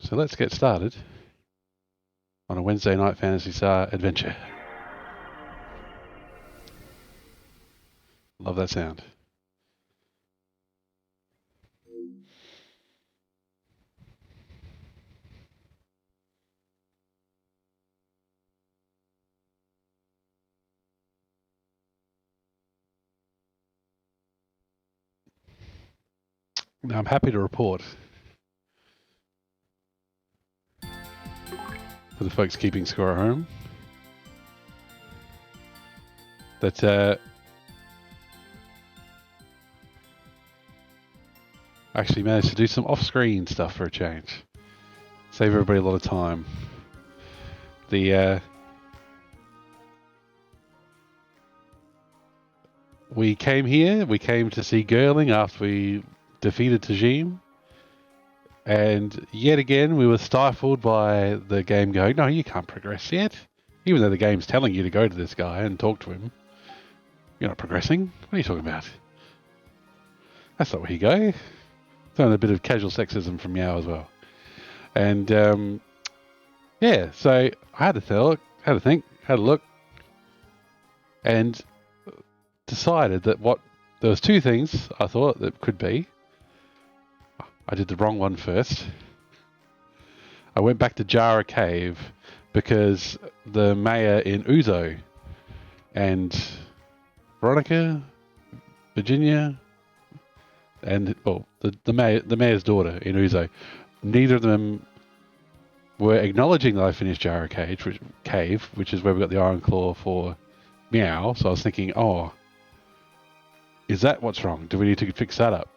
So let's get started on a Wednesday night Fantasy Star adventure. Love that sound. Now I'm happy to report, for the folks keeping score at home, that actually managed to do some off-screen stuff for a change. Save everybody a lot of time. We came to see Girling after we defeated Tajim, and yet again we were stifled by the game going, no, you can't progress yet. Even though the game's telling you to go to this guy and talk to him. You're not progressing. What are you talking about? That's not where you go. Throwing a bit of casual sexism from Meow as well. And yeah, so I had to think, had a look, and decided that there was two things I thought that could be. I did the wrong one first. I went back to Jara Cave because the mayor in Uzo and Veronica, Virginia, and the mayor's daughter in Uzo, neither of them were acknowledging that I finished Jara Cave, which is where we got the Iron Claw for Meow. So I was thinking, oh, is that what's wrong? Do we need to fix that up?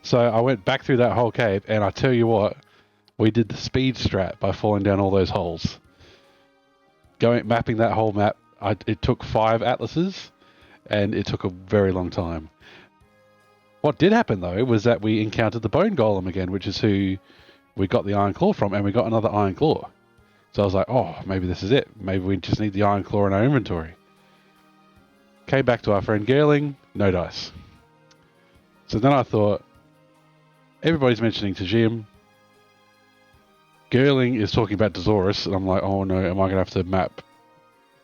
So I went back through that whole cave, and I tell you what, we did the speed strat by falling down all those holes. Mapping that whole map, it took 5 atlases, and it took a very long time. What did happen, though, was that we encountered the Bone Golem again, which is who we got the Iron Claw from, and we got another Iron Claw. So I was like, oh, maybe this is it. Maybe we just need the Iron Claw in our inventory. Came back to our friend Girling, no dice. So then I thought, everybody's mentioning Tajim. Girling is talking about Dozaurus, and I'm like, oh no, am I going to have to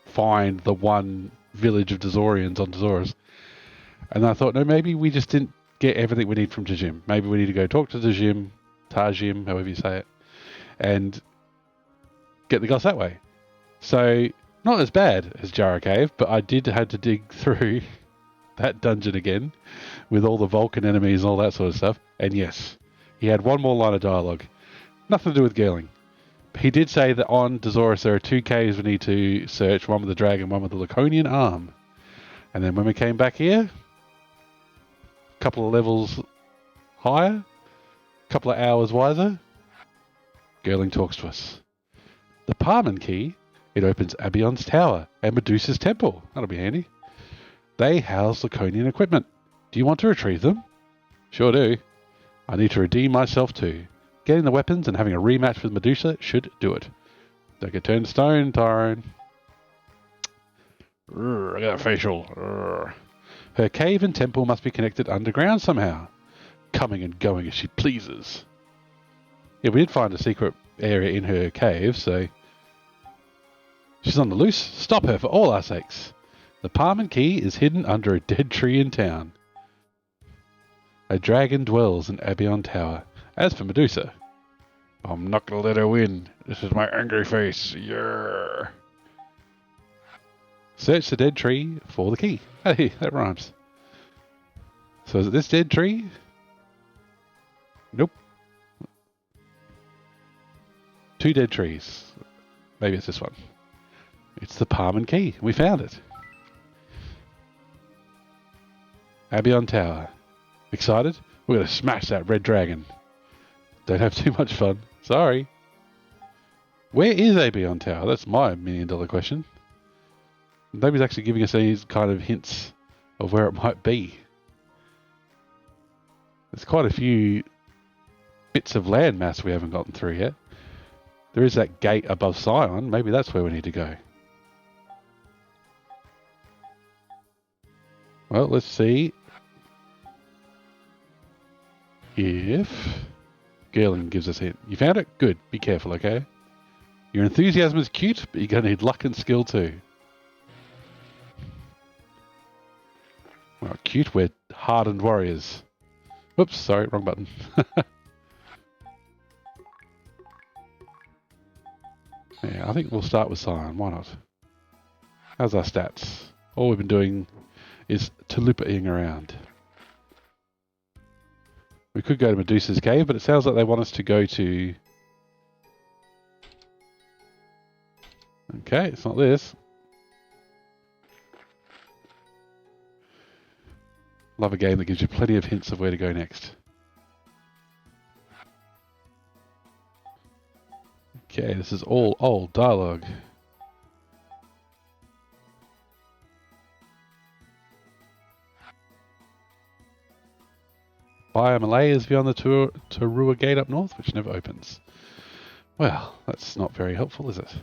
find the one village of Dozaurians on Dozaurus? And then I thought, no, maybe we just didn't get everything we need from Tajim. Maybe we need to go talk to Tajim, however you say it, and get the goss that way. So, not as bad as Jara Cave, but I had to dig through that dungeon again with all the Vulcan enemies and all that sort of stuff. And yes, he had one more line of dialogue. Nothing to do with Girling. He did say that on Dozaurus there are 2 caves we need to search, one with the dragon, one with the Laconian arm. And then when we came back here, a couple of levels higher, a couple of hours wiser, Girling talks to us. The Parman key, it opens Abion's tower and Medusa's temple. That'll be handy. They house Laconian equipment. Do you want to retrieve them? Sure do. I need to redeem myself too. Getting the weapons and having a rematch with Medusa should do it. Don't get turned to stone, Tyrone. I got a facial. Her cave and temple must be connected underground somehow. Coming and going as she pleases. Yeah, we did find a secret area in her cave, so... She's on the loose. Stop her for all our sakes. The Parman key is hidden under a dead tree in town. A dragon dwells in Abion Tower. As for Medusa, I'm not going to let her win. This is my angry face. Yeah. Search the dead tree for the key. Hey, that rhymes. So is it this dead tree? Nope. 2 dead trees. Maybe it's this one. It's the Parman key. We found it. Abion Tower. Excited? We're going to smash that red dragon. Don't have too much fun. Sorry. Where is Abion Tower? That's my $1 million question. Nobody's actually giving us any kind of hints of where it might be. There's quite a few bits of landmass we haven't gotten through yet. There is that gate above Sion. Maybe that's where we need to go. Well, let's see if Girling gives us a hint. You found it? Good. Be careful, okay? Your enthusiasm is cute, but you're going to need luck and skill too. We're not cute, we're hardened warriors. Whoops, sorry, wrong button. Yeah, I think we'll start with Scion. Why not? How's our stats? All we've been doing is talupa-ing around. We could go to Medusa's cave, but it sounds like they want us to go to... Okay, it's not this. Love a game that gives you plenty of hints of where to go next. Okay, this is all old dialogue. Buyer Malay is beyond the Tarua gate up north, which never opens. Well, that's not very helpful, is it?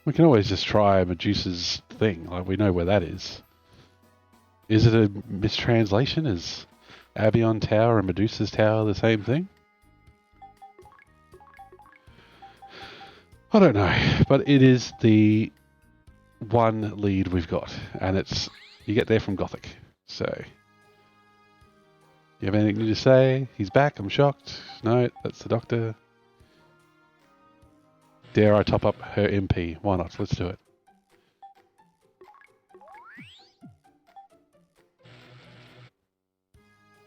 We can always just try Medusa's thing, like we know where that is. Is it a mistranslation? Is Abion Tower and Medusa's Tower the same thing? I don't know, but it is the one lead we've got, and it's you get there from Gothic. So, you have anything new to say? He's back. I'm shocked. No, that's the doctor. Dare I top up her MP? Why not? Let's do it.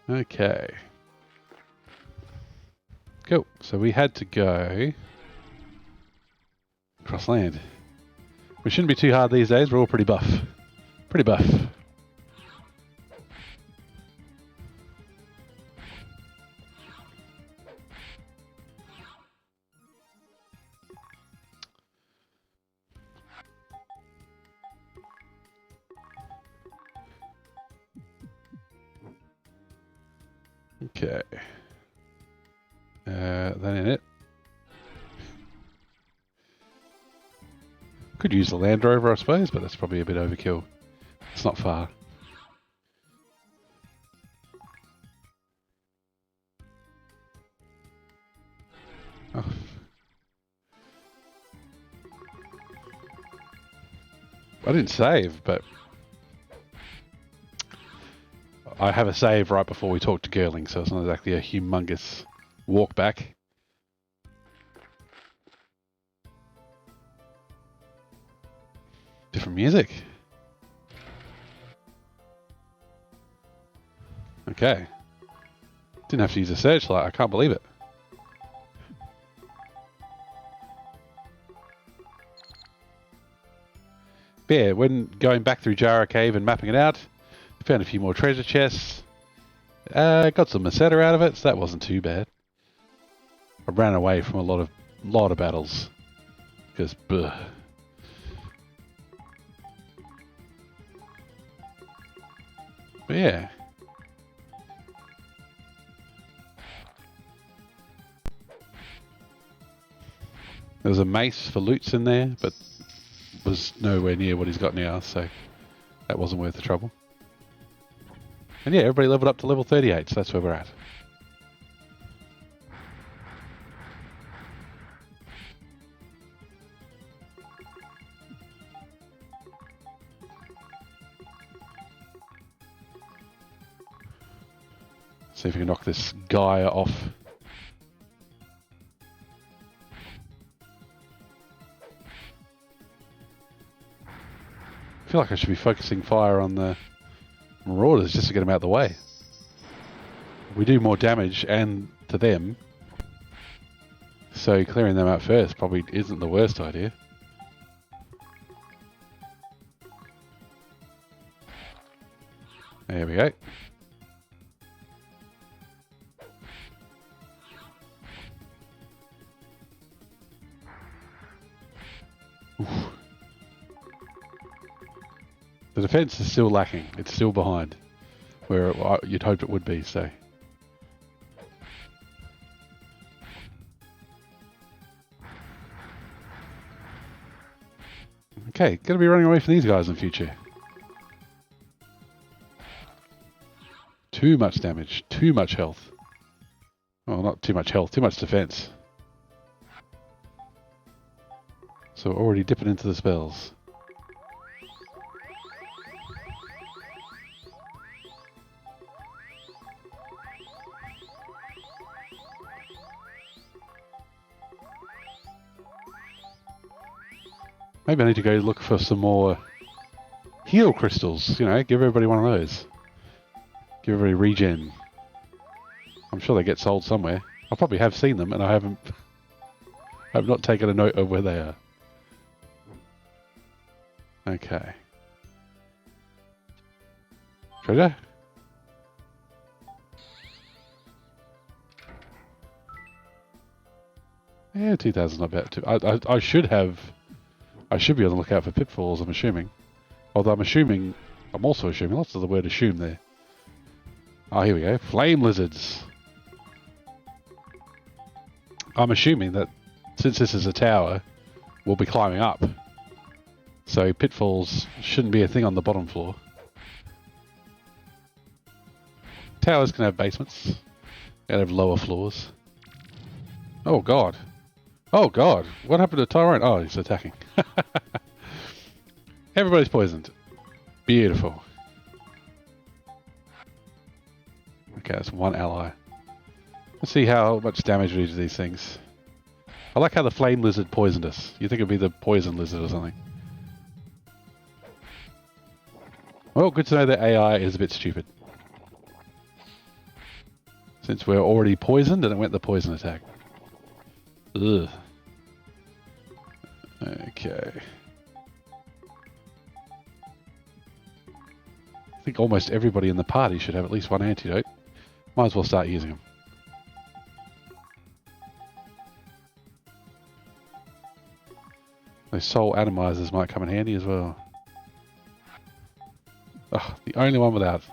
Okay. Cool. So we had to go across land. We shouldn't be too hard these days. We're all pretty buff. Pretty buff. Okay. That ain't it. Could use the Land Rover, I suppose, but that's probably a bit overkill. It's not far. Oh. I didn't save, but I have a save right before we talk to Girling, so it's not exactly a humongous walk back. Different music. Okay. Didn't have to use a searchlight, I can't believe it. Yeah, when going back through Jara Cave and mapping it out, found a few more treasure chests. Got some Meseta out of it, so that wasn't too bad. I ran away from a lot of battles. Because, bleh. But yeah. There was a mace for loots in there, but was nowhere near what he's got now, so that wasn't worth the trouble. And yeah, everybody leveled up to level 38, so that's where we're at. See if we can knock this guy off. I feel like I should be focusing fire on the Marauders just to get them out of the way. We do more damage and to them, so clearing them out first probably isn't the worst idea. There we go. Oof. The defense is still lacking. It's still behind where you'd hope it would be, so. Okay, gotta be running away from these guys in the future. Too much damage, too much health. Well, not too much health, too much defense. So we're already dipping into the spells. Maybe I need to go look for some more heal crystals, you know, give everybody one of those. Give everybody regen. I'm sure they get sold somewhere. I probably have seen them and I have not taken a note of where they are. Okay. Treasure? Yeah, 2,000's not bad too. I should be on the lookout for pitfalls, I'm assuming. Although I'm also assuming, lots of the word assume there. Oh, here we go. Flame lizards. I'm assuming that since this is a tower, we'll be climbing up. So pitfalls shouldn't be a thing on the bottom floor. Towers can have basements. Can have lower floors. Oh god. Oh god. What happened to Tyrone? Oh, he's attacking. Everybody's poisoned. Beautiful. Okay, that's one ally. Let's see how much damage we do to these things. I like how the flame lizard poisoned us. You think it'd be the poison lizard or something. Well, good to know that AI is a bit stupid. Since we're already poisoned and it went the poison attack. Ugh. Okay. I think almost everybody in the party should have at least one antidote. Might as well start using them. Those soul atomizers might come in handy as well. Oh, the only one without.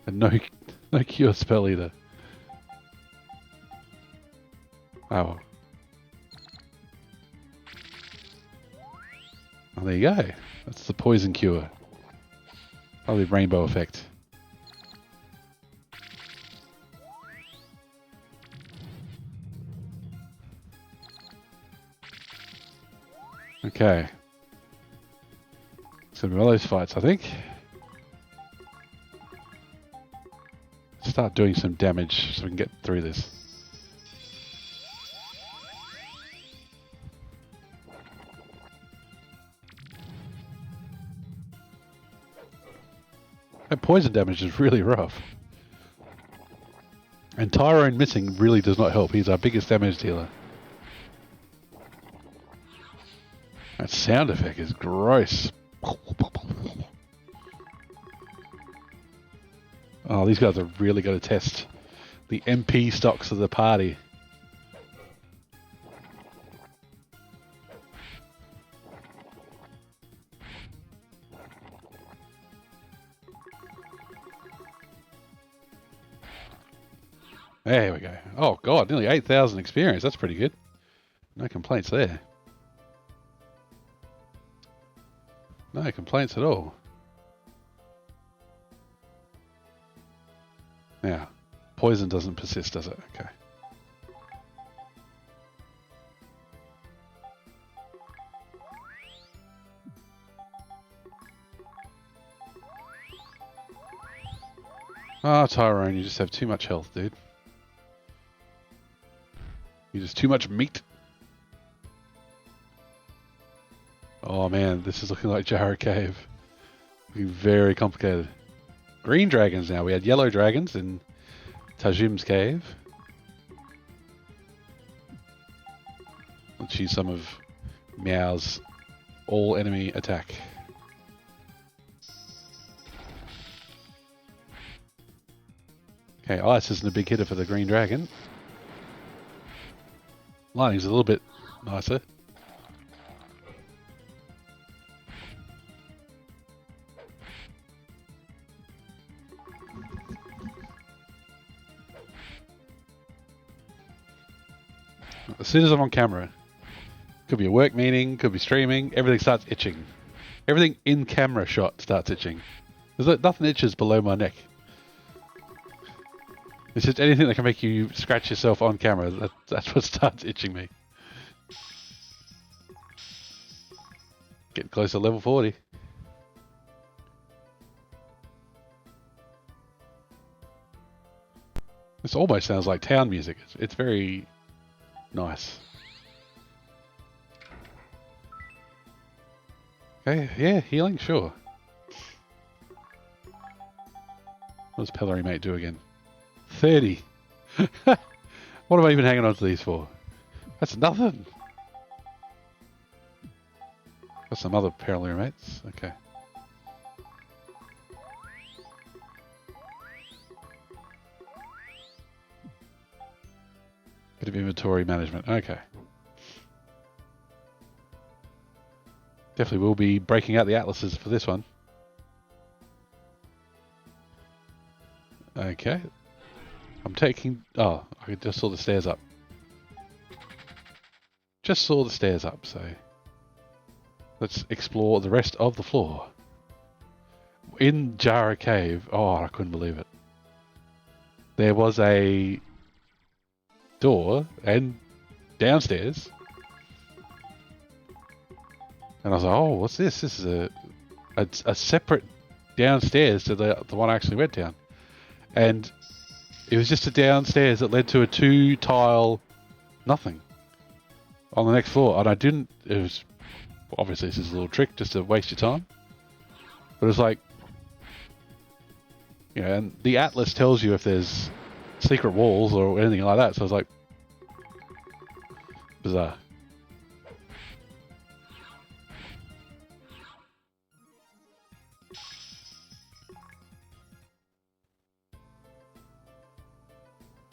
And no cure spell either. Oh. Oh, there you go. That's the poison cure. Oh, the rainbow effect. Okay. It's gonna be one of those fights, I think. Start doing some damage so we can get through this. That poison damage is really rough. And Tyrone missing really does not help. He's our biggest damage dealer. That sound effect is gross. Oh, these guys are really going to test the MP stocks of the party. There we go. Oh god, nearly 8,000 experience. That's pretty good. No complaints there. No complaints at all. Now, poison doesn't persist, does it? Okay. Ah, Tyrone, you just have too much health, dude. You're just too much meat. Oh man, this is looking like Jarrah Cave. Looking very complicated. Green dragons now. We had yellow dragons in Tajim's cave. Let's use some of Meow's all enemy attack. Okay, ice isn't a big hitter for the green dragon. Lightning's a little bit nicer. As soon as I'm on camera, Could be a work meeting, could be streaming. Everything starts itching. Everything in camera shot starts itching. There's nothing itches below my neck. It's just anything that can make you scratch yourself on camera. That's what starts itching me. Getting close to level 40. This almost sounds like town music. It's very nice. Okay, yeah, healing, sure. What does Pellery Mate do again? 30. What am I even hanging on to these for? That's nothing. Got some other Pellery Mates. Okay. Bit of inventory management. Okay. Definitely will be breaking out the atlases for this one. Okay. I'm taking... Oh, I just saw the stairs up. Just saw the stairs up, so... Let's explore the rest of the floor. In Jara Cave... Oh, I couldn't believe it. There was a door and downstairs. And I was like, oh, what's this? This is a separate downstairs to the one I actually went down. And it was just a downstairs that led to a 2-tile nothing on the next floor. And I didn't, it was, obviously this is a little trick just to waste your time. But it was like, you know, and the atlas tells you if there's secret walls or anything like that. So I was like, bizarre.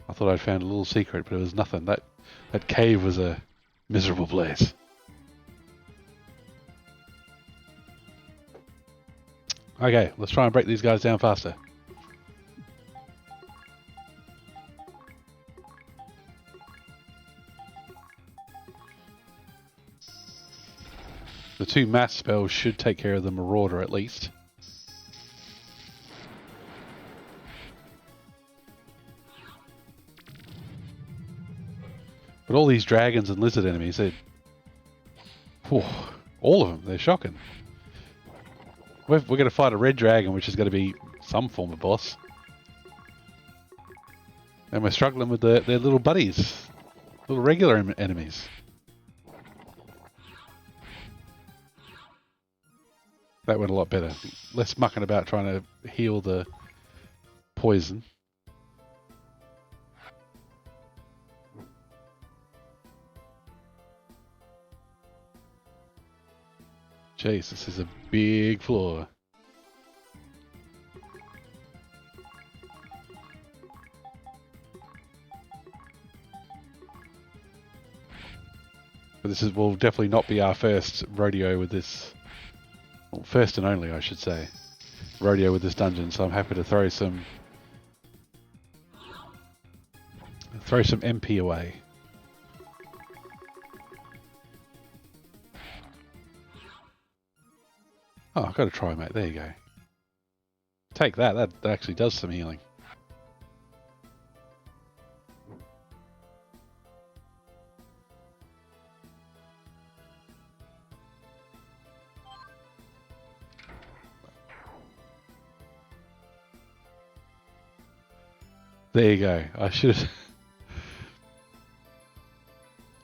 I thought I'd found a little secret, but it was nothing. That cave was a miserable place. Okay, let's try and break these guys down faster. The 2 mass spells should take care of the Marauder at least. But all these dragons and lizard enemies, all of them, they're shocking. We're going to fight a red dragon, which is going to be some form of boss. And we're struggling with their little buddies, little regular enemies. That went a lot better. Less mucking about trying to heal the poison. Jeez, this is a big floor. But this will definitely not be our first rodeo with this. Well, first and only, I should say. Rodeo with this dungeon, so I'm happy to throw some MP away. Oh, I've got to try, mate. There you go. Take that. That actually does some healing. There you go. I should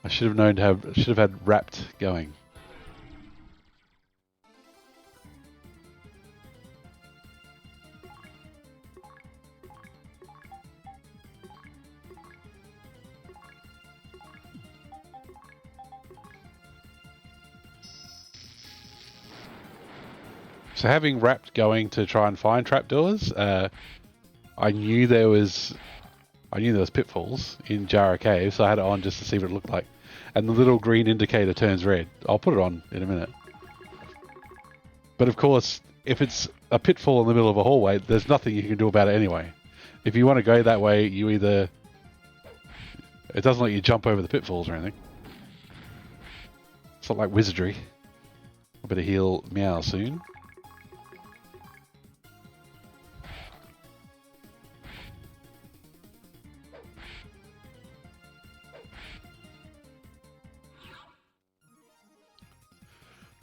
have known to have. Should have had wrapped going. So having wrapped going to try and find trapdoors, I knew there was pitfalls in Jara Cave, so I had it on just to see what it looked like. And the little green indicator turns red. I'll put it on in a minute. But of course, if it's a pitfall in the middle of a hallway, there's nothing you can do about it anyway. If you want to go that way, it doesn't let you jump over the pitfalls or anything. It's not like wizardry. I better heal Meow soon.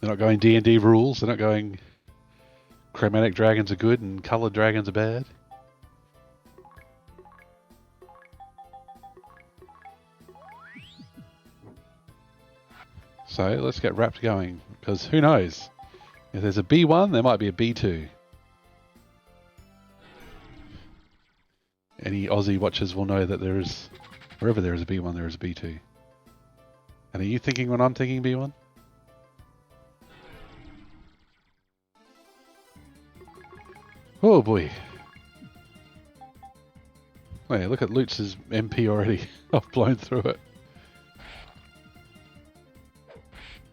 They're not going D&D rules. They're not going chromatic dragons are good and coloured dragons are bad. So let's get wrapped going, because who knows? If there's a B1, there might be a B2. Any Aussie watchers will know that there is, wherever there is a B1, there is a B2. And are you thinking when I'm thinking B1? Oh boy. Wait, look at Lutz's MP already. I've blown through it.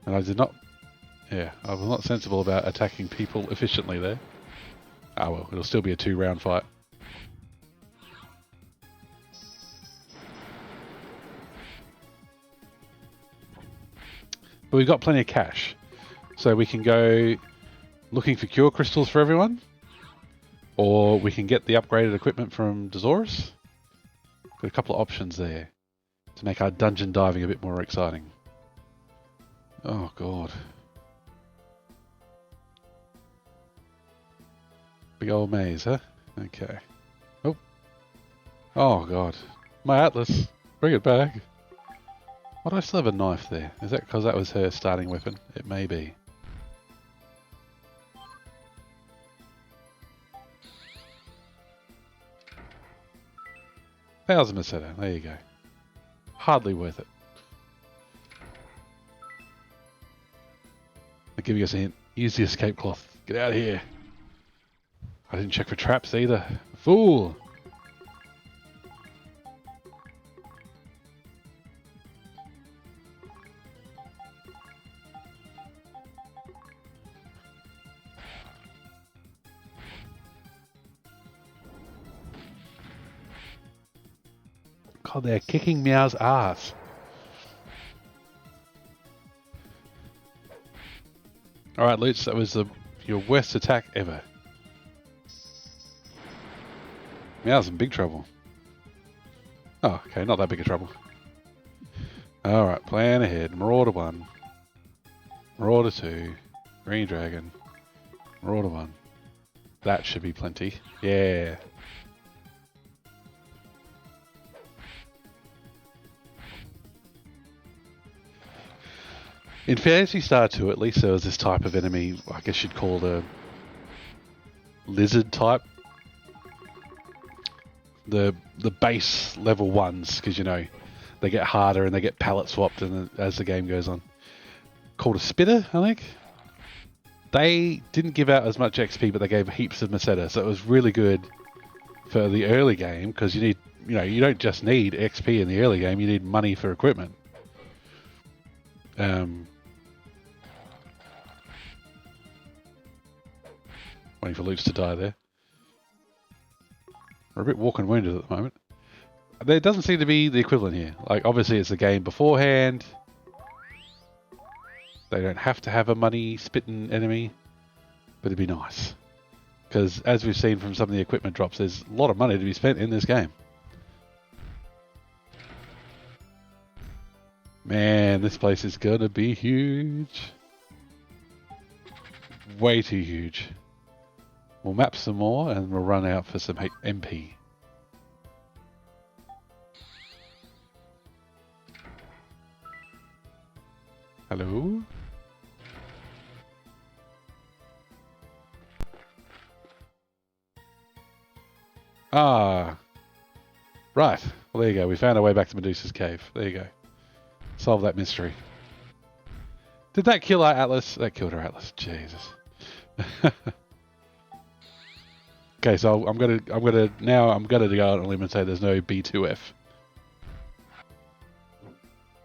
And I did not... Yeah, I was not sensible about attacking people efficiently there. Ah well, it'll still be a 2-round fight. But we've got plenty of cash. So we can go looking for cure crystals for everyone. Or we can get the upgraded equipment from Dosaurus. Got a couple of options there to make our dungeon diving a bit more exciting. Oh god. Big old maze, huh? Okay. Oh. Oh god. My Atlas. Bring it back. Why do I still have a knife there? Is that because that was her starting weapon? It may be. Thousand Meseta. There you go. Hardly worth it. I'll give you guys a hint. Use the escape cloth. Get out of here. I didn't check for traps either. Fool! God, they're kicking Meow's ass. Alright, Lutz, that was your worst attack ever. Meow's in big trouble. Oh, okay, not that big a trouble. Alright, plan ahead. Marauder 1. Marauder 2. Green Dragon. Marauder 1. That should be plenty. Yeah. In Phantasy Star 2, at least there was this type of enemy, I guess you'd call the lizard type. The base level ones, because you know, they get harder and they get palette swapped as the game goes on. Called a spitter, I think. They didn't give out as much XP, but they gave heaps of Meseta, so it was really good for the early game, because you need, you know, you don't just need XP in the early game, you need money for equipment. Waiting for Lutz to die there. We're a bit walking wounded at the moment. There doesn't seem to be the equivalent here. Like, obviously it's the game beforehand. They don't have to have a money-spitting enemy. But it'd be nice. Because, as we've seen from some of the equipment drops, there's a lot of money to be spent in this game. Man, this place is gonna be huge. Way too huge. We'll map some more and we'll run out for some MP. Hello? Ah. Right. Well, there you go. We found our way back to Medusa's cave. There you go. Solve that mystery. Did that kill our Atlas? That killed our Atlas. Jesus. Okay, so I'm gonna go out on a limb and say there's no B2F.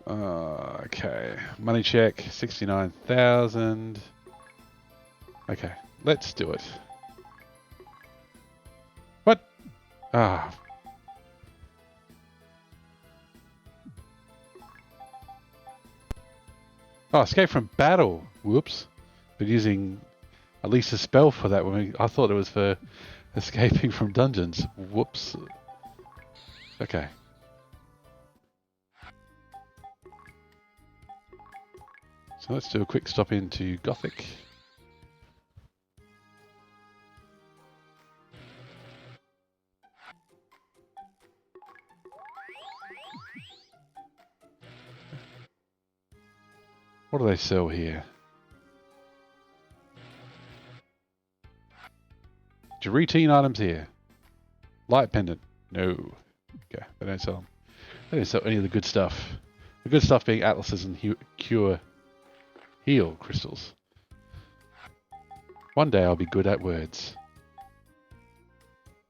Okay, money check 69,000. Okay, let's do it. What? Ah. Oh, escape from battle. Whoops. Been using at least a spell for that. I thought it was for escaping from dungeons. Whoops. Okay. So let's do a quick stop into Gothic. What do they sell here? Your routine items here. Light pendant. No. Okay, they don't sell them. They don't sell any of the good stuff. The good stuff being atlases and heal crystals. One day I'll be good at words.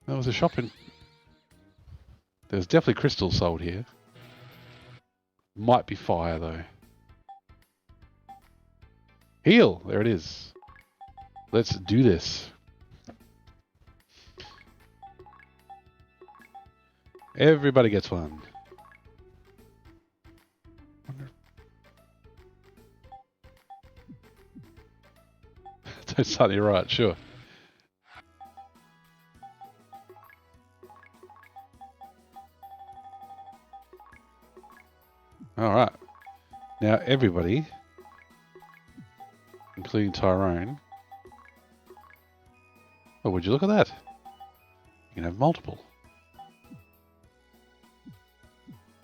There was a shop in... There's definitely crystals sold here. Might be fire though. Heal! There it is. Let's do this. Everybody gets one. That's certainly right, sure. Alright. Now everybody, including Tyrone. Oh, would you look at that? You can have multiple.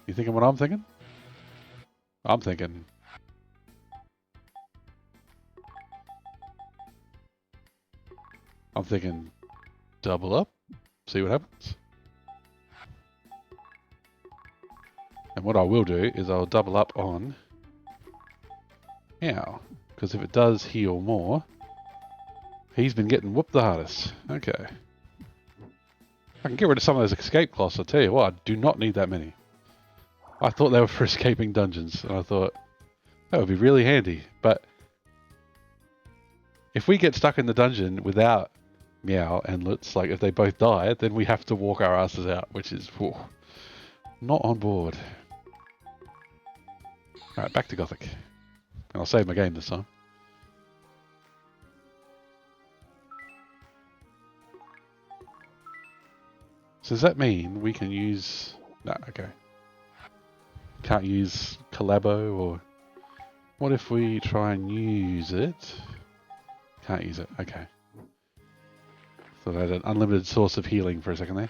You thinking what I'm thinking? I'm thinking... double up, see what happens. And what I will do is I'll double up on Meow, because if it does heal more, he's been getting whooped the hardest. Okay. I can get rid of some of those escape cloths, I'll tell you what, I do not need that many. I thought they were for escaping dungeons, and I thought that would be really handy, but if we get stuck in the dungeon without Meow and Lutz, like if they both die, then we have to walk our asses out, which is whew, not on board. Alright, back to Gothic. And I'll save my game this time. So does that mean we can use... No, okay. Can't use Collabo or... What if we try and use it? Can't use it, okay. So I had an unlimited source of healing for a second there.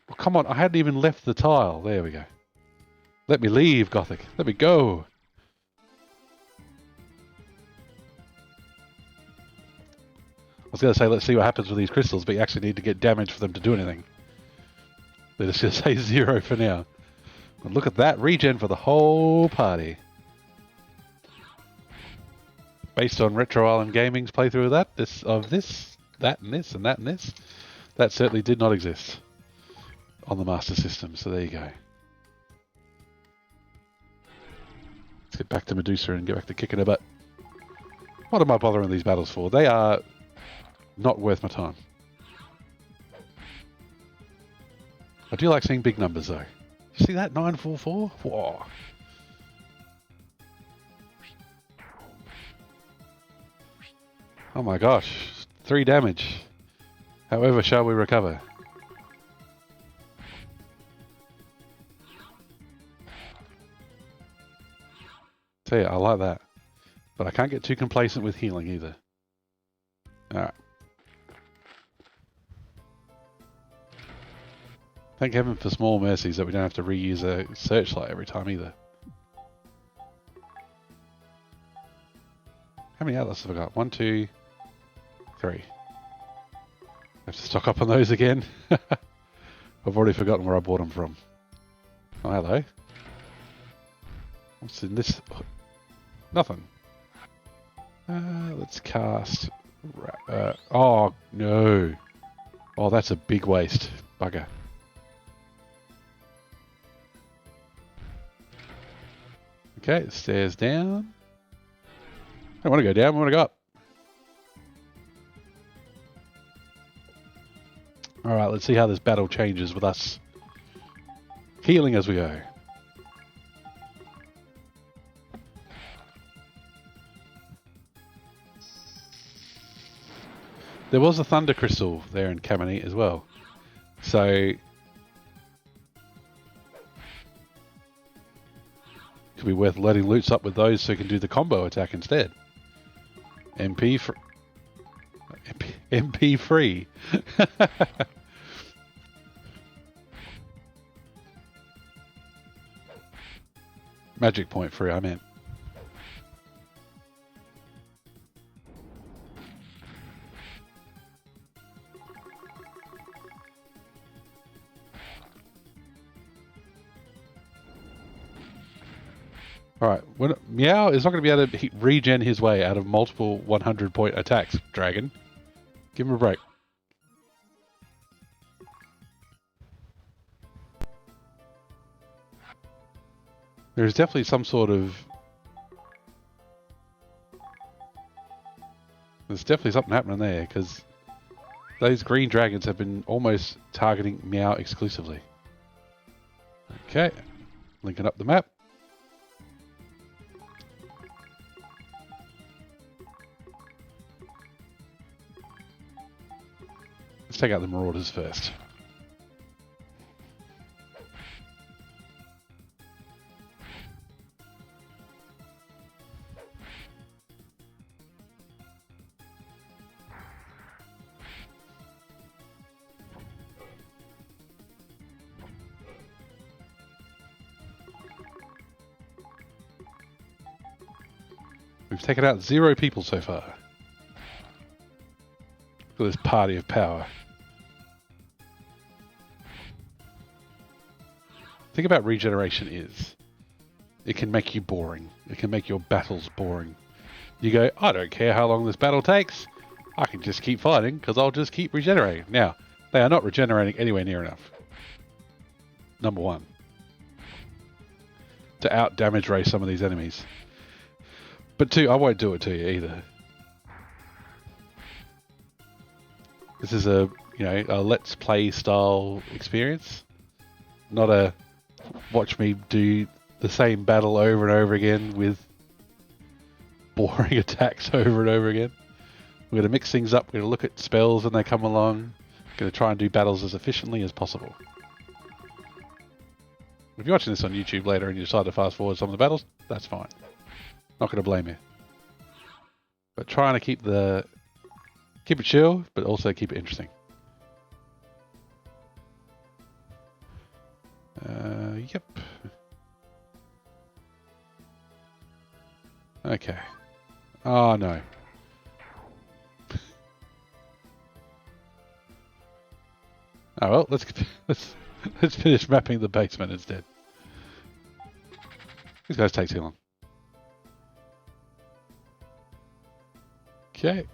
Oh, come on, I hadn't even left the tile. There we go. Let me leave, Gothic. Let me go. I was going to say, let's see what happens with these crystals, but you actually need to get damage for them to do anything. They're just going to say 0 for now. But look at that, regen for the whole party. Based on Retro Island Gaming's playthrough of that, that and this, and that and this. That certainly did not exist on the Master System, so there you go. Let's get back to Medusa and get back to kicking her butt. What am I bothering these battles for? They are not worth my time. I do like seeing big numbers though. You see that? 944? Whoa. Oh my gosh. 3 damage. However shall we recover? Tell you, I like that. But I can't get too complacent with healing either. Alright. Thank heaven for small mercies that we don't have to reuse a searchlight every time either. How many outlets have I got? 1, 2, 3. I have to stock up on those again. I've already forgotten where I bought them from. Oh, hello. What's in this? Nothing. Let's cast... oh, no. Oh, that's a big waste. Bugger. Okay, stairs down. I don't want to go down, I want to go up. Alright, let's see how this battle changes with us healing as we go. There was a Thunder Crystal there in Caminite as well. So could be worth loading loots up with those so you can do the combo attack instead. MP free. Magic point free, I meant. Alright, Meow is not going to be able to regen his way out of multiple 100-point attacks, Dragon. Give him a break. There's definitely some sort of... There's definitely something happening there, because those green dragons have been almost targeting Meow exclusively. Okay, linking up the map. Let's take out the Marauders first. We've taken out 0 people so far. Look at this party of power. The thing about regeneration is it can make you boring. It can make your battles boring. You go, I don't care how long this battle takes. I can just keep fighting because I'll just keep regenerating. Now, they are not regenerating anywhere near enough. Number one. To out damage ray some of these enemies. But 2, I won't do it to you either. This is a, a let's play style experience. Not a watch me do the same battle over and over again with boring attacks over and over again. We're going to mix things up. We're going to look at spells when they come along. We're going to try and do battles as efficiently as possible. If you're watching this on YouTube later and you decide to fast forward some of the battles, that's fine. Not going to blame you. But trying to keep it chill, but also keep it interesting. Yep. Okay. Oh no. Oh well, let's finish mapping the basement instead. These guys take too long. Okay.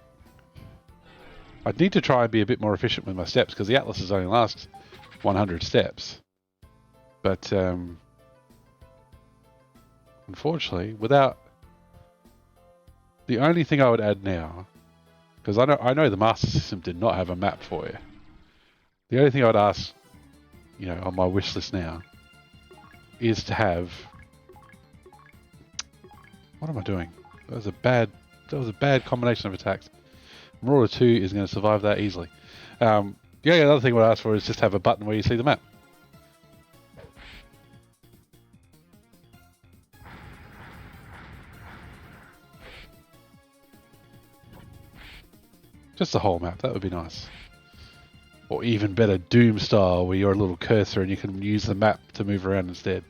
I'd need to try and be a bit more efficient with my steps because the atlases only last 100 steps. But unfortunately, without the only thing I would add now, because I know the Master System did not have a map for you. The only thing I would ask, on my wish list now, is to have. What am I doing? That was a bad combination of attacks. Marauder 2 is going to survive that easily. The only other thing I would ask for is just have a button where you see the map. Just the whole map, that would be nice. Or even better, Doom style, where you're a little cursor and you can use the map to move around instead.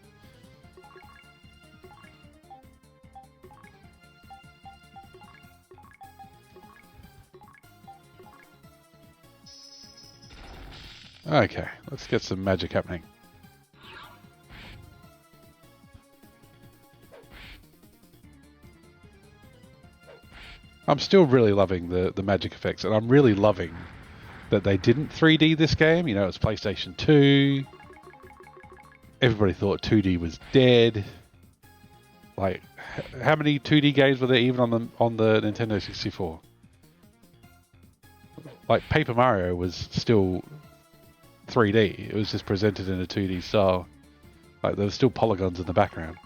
Okay, let's get some magic happening. I'm still really loving the magic effects, and I'm really loving that they didn't 3D this game. It's PlayStation 2. Everybody thought 2D was dead. Like, how many 2D games were there even on the Nintendo 64? Like, Paper Mario was still 3D. It was just presented in a 2D style. Like, there were still polygons in the background.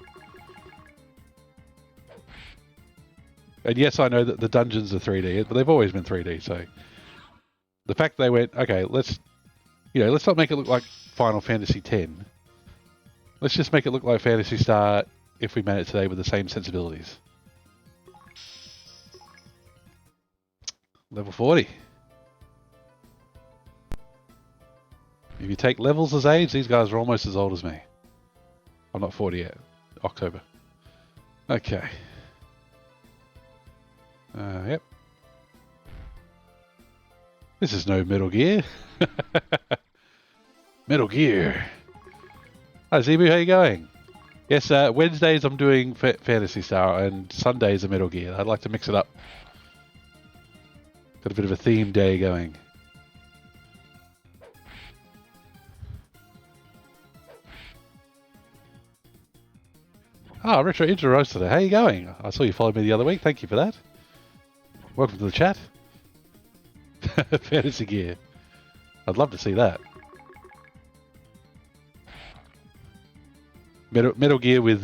And yes, I know that the dungeons are 3D, but they've always been 3D, so The fact they went, okay, let's not make it look like Final Fantasy X. Let's just make it look like Phantasy Star if we made it today with the same sensibilities. Level 40. If you take levels as age, these guys are almost as old as me. I'm not 40 yet. October. Okay. Yep. This is no Metal Gear. Metal Gear. Hi Zebu, how you going? Yes, Wednesdays I'm doing Phantasy Star and Sundays are Metal Gear. I'd like to mix it up. Got a bit of a theme day going. Ah, Retro Intro Roaster. How you going? I saw you followed me the other week. Thank you for that. Welcome to the chat. Fantasy Gear. I'd love to see that. Metal Gear with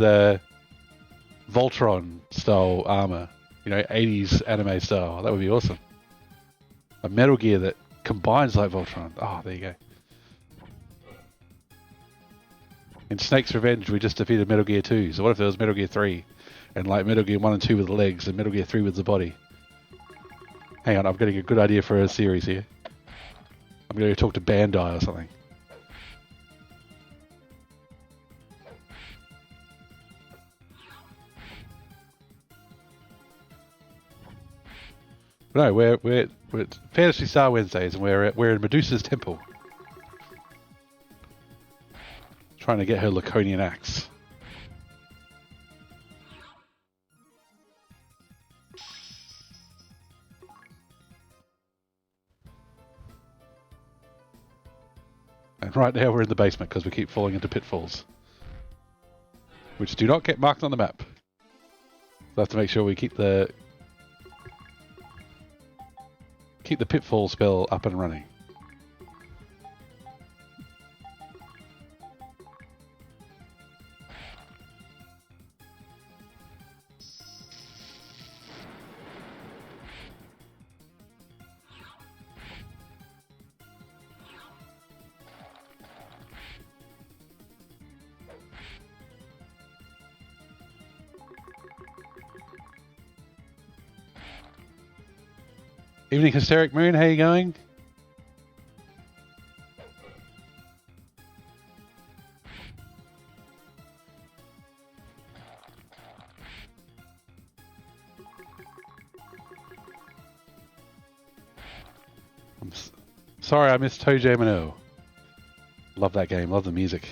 Voltron style armor. You know, 80s anime style. That would be awesome. A Metal Gear that combines like Voltron. Oh, there you go. In Snake's Revenge, we just defeated Metal Gear 2. So what if there was Metal Gear 3? And like Metal Gear 1 and 2 with the legs, and Metal Gear 3 with the body. Hang on, I'm getting a good idea for a series here. I'm going to talk to Bandai or something. No, we're Fantasy Star Wednesdays, and we're in Medusa's temple. Trying to get her Laconian axe. And right now we're in the basement because we keep falling into pitfalls. Which do not get marked on the map. So I have to make sure we keep the pitfall spell up and running. Evening, Hysteric Moon. How you going? I'm sorry I missed Toe Jam and Earl. Love that game. Love the music.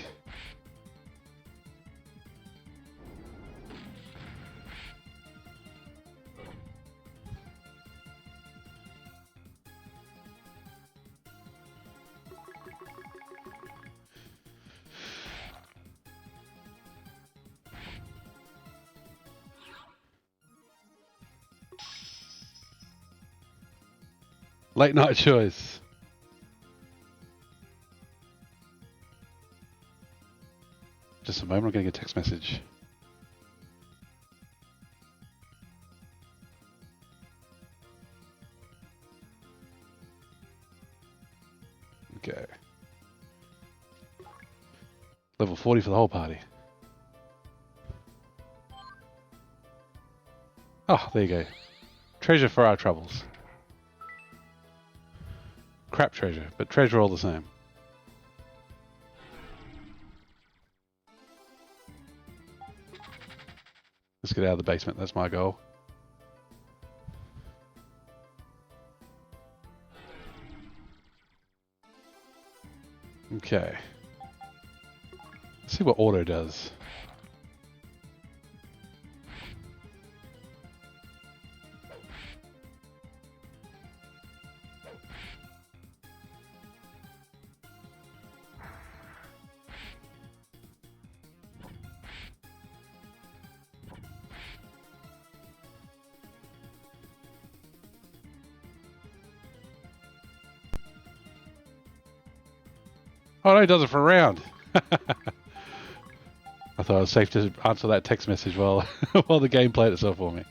Late night choice. Just a moment, I'm getting a text message. Okay. Level 40 for the whole party. Oh, there you go. Treasure for our troubles. Crap treasure, but treasure all the same. Let's get out of the basement, that's my goal. Okay. Let's see what auto does. Oh no, it does it for a round. I thought it was safe to answer that text message while while the game played itself for me.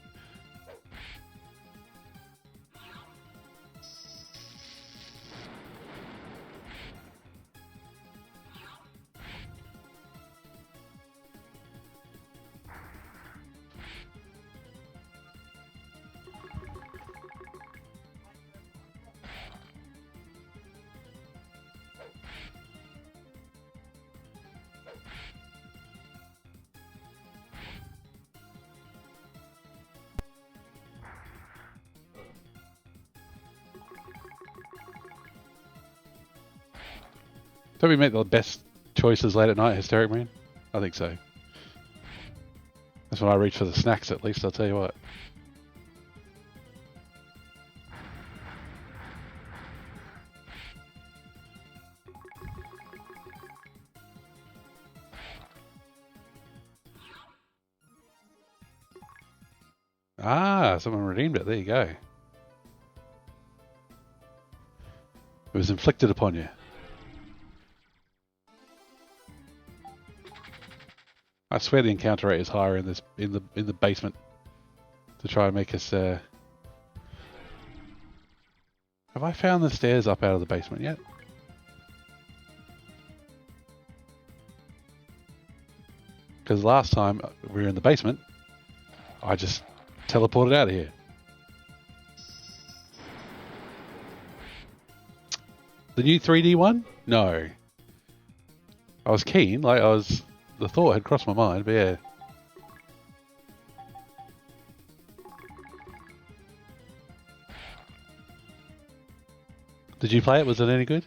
Don't we make the best choices late at night, Hysteric Man? I think so. That's when I reach for the snacks, at least, I'll tell you what. Ah, someone redeemed it. There you go. It was inflicted upon you. I swear the encounter rate is higher in this in the basement to try and make us. Have I found the stairs up out of the basement yet? Because last time we were in the basement, I just teleported out of here. The new 3D one? No. I was keen, the thought had crossed my mind, but yeah. Did you play it? Was it any good?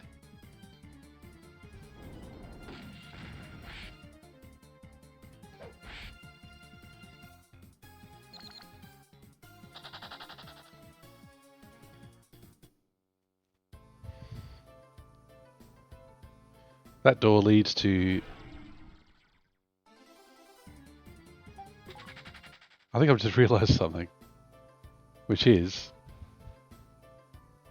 That door leads to... I think I've just realised something. Which is...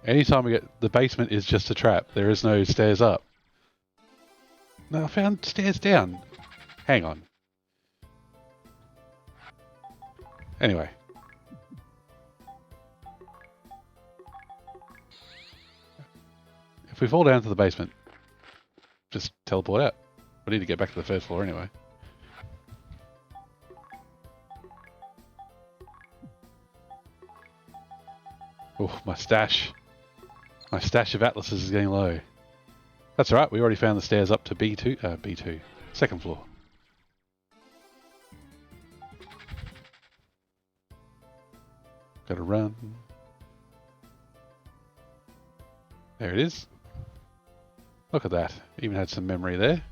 anytime we get... the basement is just a trap. There is no stairs up. No, I found stairs down. Hang on. Anyway. If we fall down to the basement, just teleport out. We need to get back to the first floor anyway. Oh, my stash. My stash of atlases is getting low. That's alright, we already found the stairs up to B2, second floor. Gotta run. There it is. Look at that. Even had some memory there.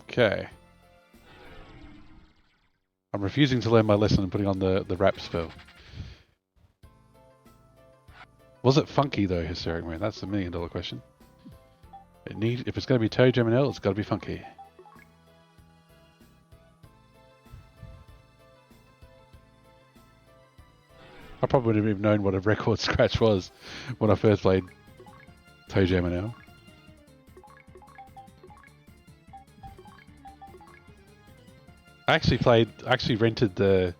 Okay. I'm refusing to learn my lesson and putting on the wrap spell. Was it funky though, Hysteric Man? That's the $1 million question. If it's going to be Toe Gem and L, it's got to be funky. I probably wouldn't have even known what a record scratch was when I first played Toe Jam and L. I actually rented the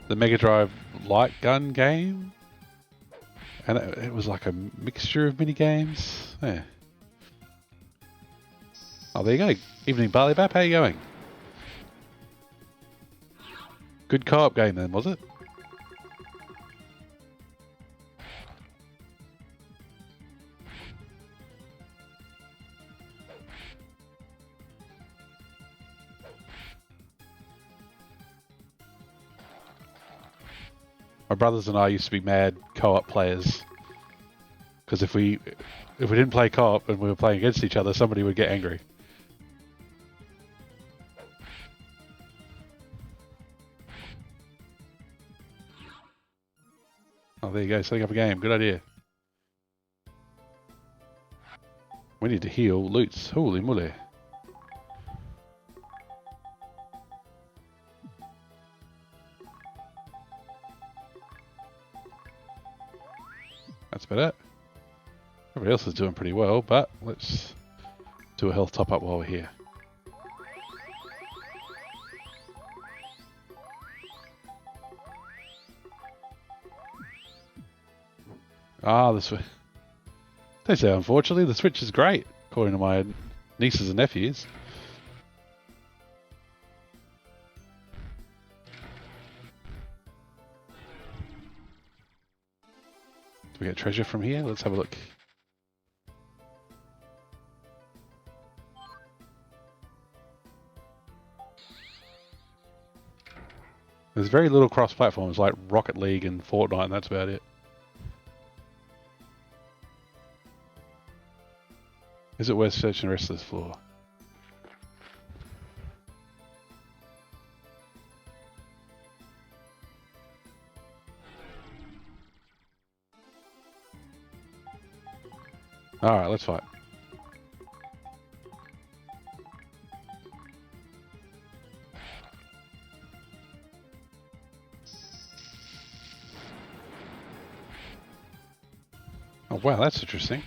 Mega Drive light gun game, and it was like a mixture of mini games. Yeah. Oh, there you go. Evening Barley Bap, how you going? Good co-op game then, was it? My brothers and I used to be mad co-op players, because if we didn't play co-op and we were playing against each other, somebody would get angry. Oh, there you go, setting up a game. Good idea. We need to heal loots. Holy moly. That's about it. Everybody else is doing pretty well, but let's do a health top up while we're here. Ah, the Switch. They say, unfortunately, the Switch is great, according to my nieces and nephews. Do we get treasure from here? Let's have a look. There's very little cross-platforms like Rocket League and Fortnite, and that's about it. Is it worth searching the rest of this floor? Alright, let's fight. Oh wow, that's interesting.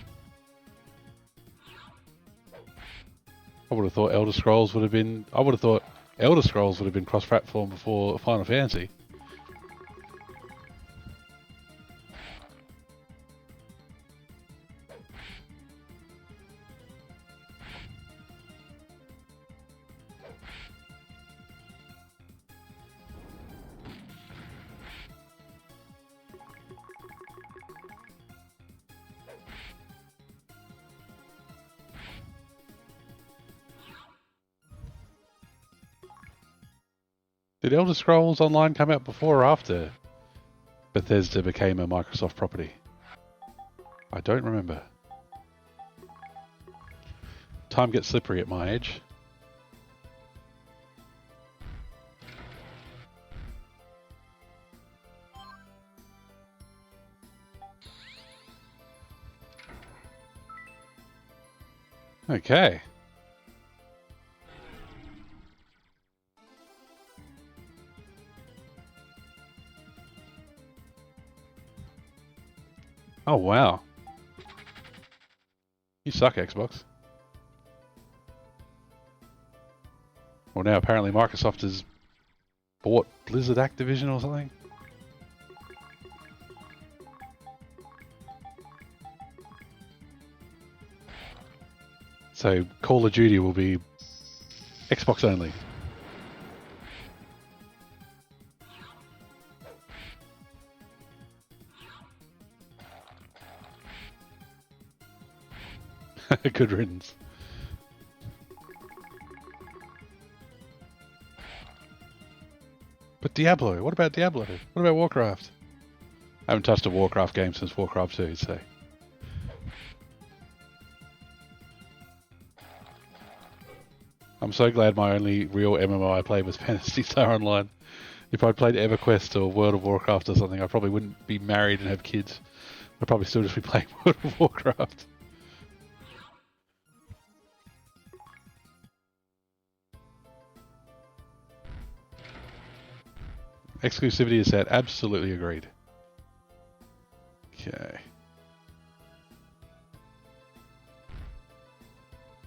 I would have thought Elder Scrolls would have been... I would have thought Elder Scrolls would have been cross-platform before Final Fantasy. Did Elder Scrolls Online come out before or after Bethesda became a Microsoft property? I don't remember. Time gets slippery at my age. Okay. Oh, wow. You suck, Xbox. Well, now apparently Microsoft has bought Blizzard Activision or something. So Call of Duty will be Xbox only. Good riddance. But Diablo, what about Diablo? What about Warcraft? I haven't touched a Warcraft game since Warcraft 2, so... I'm so glad my only real MMO I played was Phantasy Star Online. If I'd played EverQuest or World of Warcraft or something, I probably wouldn't be married and have kids. I'd probably still just be playing World of Warcraft. Exclusivity is set. Absolutely agreed. Okay.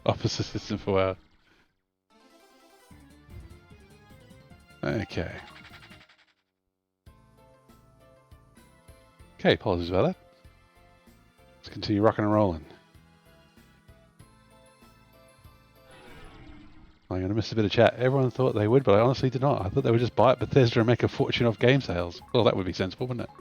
Officer system for our... Okay. Okay, apologies about that. Let's continue rocking and rolling. I'm going to miss a bit of chat. Everyone thought they would, but I honestly did not. I thought they would just buy it Bethesda and make a fortune off game sales. Well, that would be sensible, wouldn't it?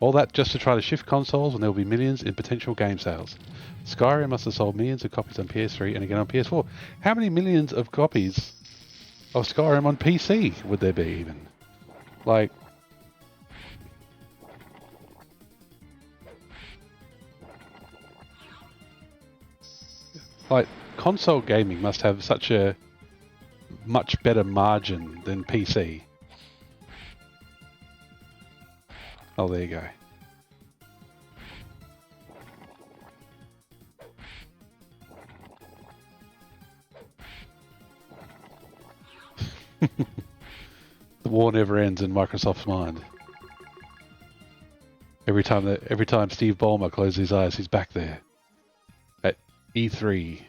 All that just to try to shift consoles when there will be millions in potential game sales. Skyrim must have sold millions of copies on PS3 and again on PS4. How many millions of copies of Skyrim on PC would there be even? Like... Like, console gaming must have such a much better margin than PC. Oh, there you go. The war never ends in Microsoft's mind. Every time Steve Ballmer closes his eyes, he's back there. At E3.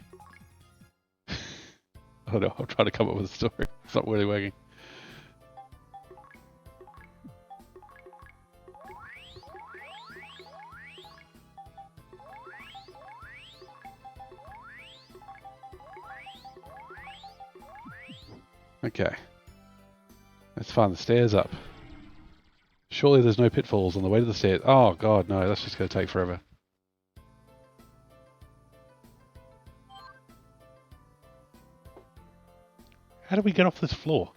I don't know, I'm trying to come up with a story. It's not really working. Okay. Let's find the stairs up. Surely there's no pitfalls on the way to the stairs. Oh god, no, that's just going to take forever. How do we get off this floor?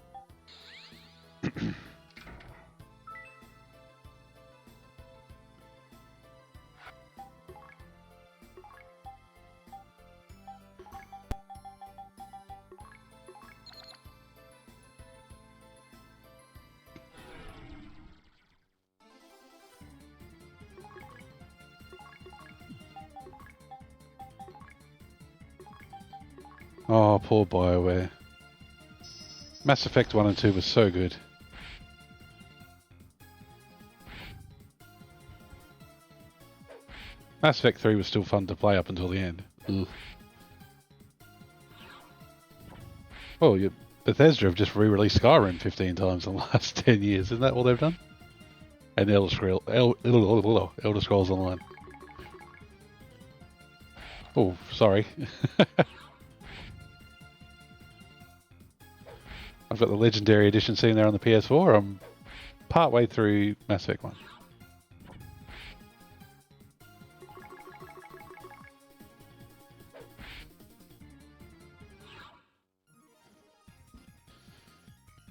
Oh, poor BioWare. Mass Effect 1 and 2 was so good. Mass Effect 3 was still fun to play up until the end. Ugh. Well, Bethesda have just re-released Skyrim 15 times in the last 10 years. Isn't that all they've done? And Elder Scrolls Online. Oh, sorry. I've got the Legendary Edition sitting there on the PS4. I'm part way through Mass Effect 1.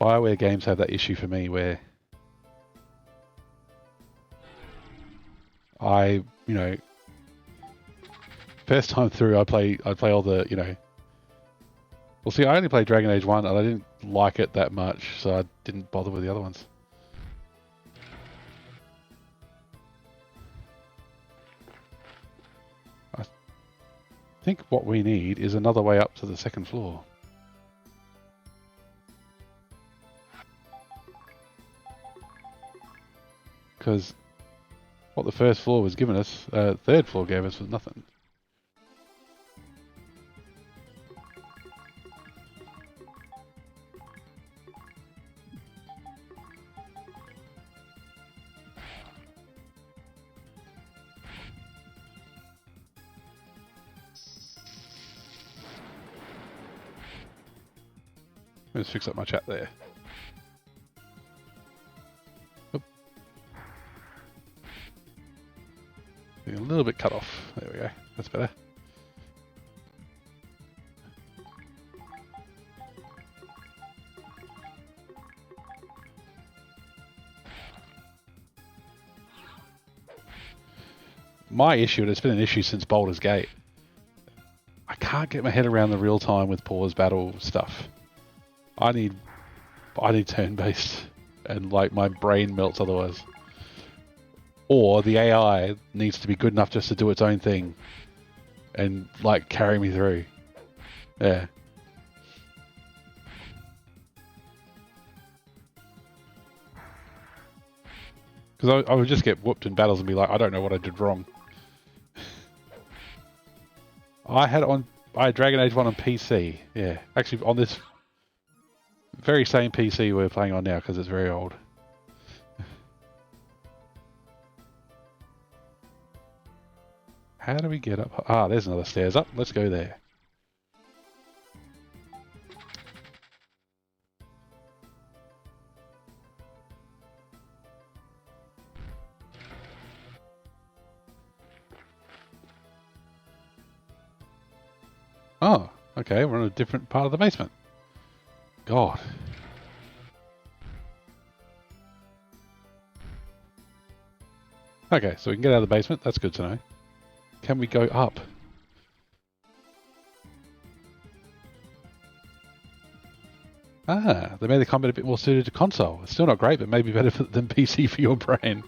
BioWare games have that issue for me where first time through I play all the, well, see, I only played Dragon Age 1 and I didn't like it that much, so I didn't bother with the other ones. I think what we need is another way up to the second floor. Because what the first floor was giving us, third floor gave us was nothing. Let's fix up my chat there. Oop. A little bit cut off. There we go. That's better. My issue, and it's been an issue since Baldur's Gate, I can't get my head around the real time with pause battle stuff. I need turn-based, and like my brain melts otherwise. Or the AI needs to be good enough just to do its own thing, and like carry me through. Yeah. Because I would just get whooped in battles and be like, I don't know what I did wrong. I had Dragon Age 1 on PC. Yeah, actually on this very same PC we're playing on now because it's very old. How do we get up? Ah, there's another stairs up. Let's go there. Oh, okay, we're in a different part of the basement. God. Okay, so we can get out of the basement. That's good to know. Can we go up? Ah, they made the combat a bit more suited to console. It's still not great, but maybe better than PC for your brain.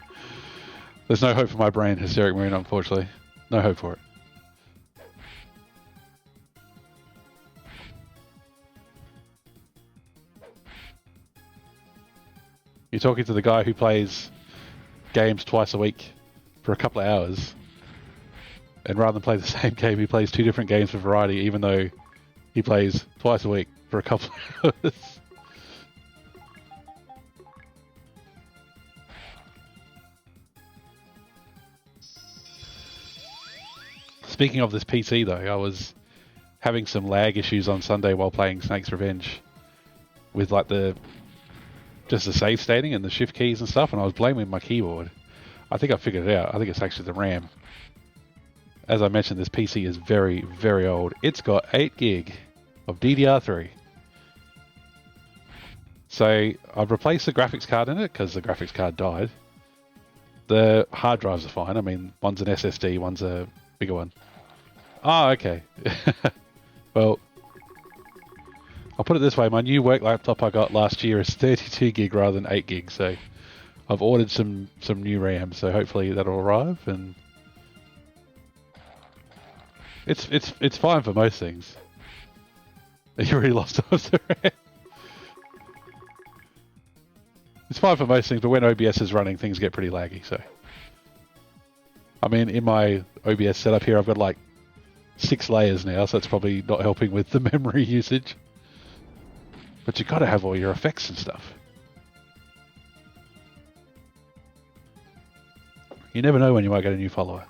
There's no hope for my brain, Hysteric Marine, unfortunately. No hope for it. You're talking to the guy who plays games twice a week for a couple of hours, and rather than play the same game, he plays two different games for variety, even though he plays twice a week for a couple of hours. Speaking of this PC though, I was having some lag issues on Sunday while playing Snake's Revenge with like just the save stating and the shift keys and stuff, and I was blaming my keyboard. I think I figured it out. I think it's actually the RAM. As I mentioned, this PC is very, very old. It's got 8 gig of DDR3. So I've replaced the graphics card in it because the graphics card died. The hard drives are fine. I mean, one's an SSD, one's a bigger one. Oh, okay. Well, I'll put it this way. My new work laptop I got last year is 32 gig rather than 8 gig. So I've ordered some new RAM. So hopefully that'll arrive. And it's fine for most things. You already lost all the RAM. It's fine for most things, but when OBS is running, things get pretty laggy. So, I mean, in my OBS setup here, I've got like 6 layers now, so it's probably not helping with the memory usage. But you got to have all your effects and stuff. You never know when you might get a new follower.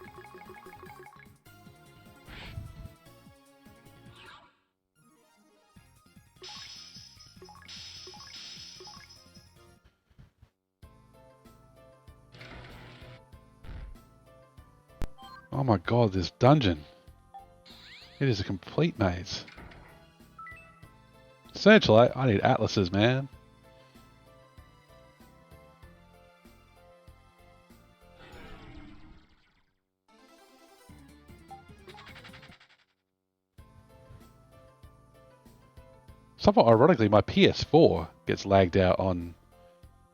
Oh my god, this dungeon. It is a complete maze. Searchlight? I need atlases, man. Somewhat ironically, my PS4 gets lagged out on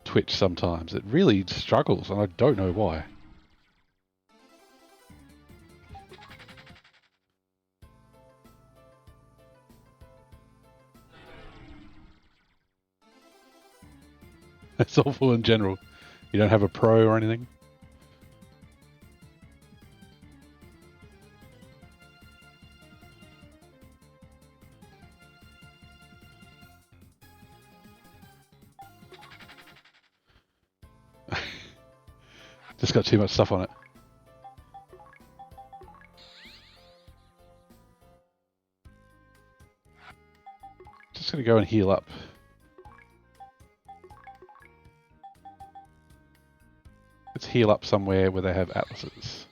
Twitch sometimes. It really struggles, and I don't know why. It's awful in general. You don't have a pro or anything? Just got too much stuff on it. Just gonna go and heal up. Let's heal up somewhere where they have atlases.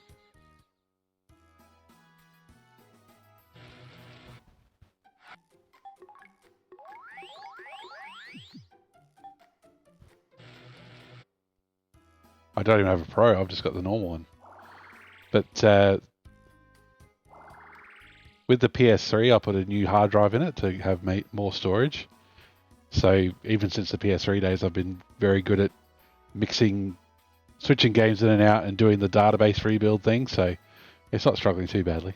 I don't even have a pro, I've just got the normal one. But with the PS3, I put a new hard drive in it to have more storage. So even since the PS3 days, I've been very good at switching games in and out and doing the database rebuild thing. So it's not struggling too badly.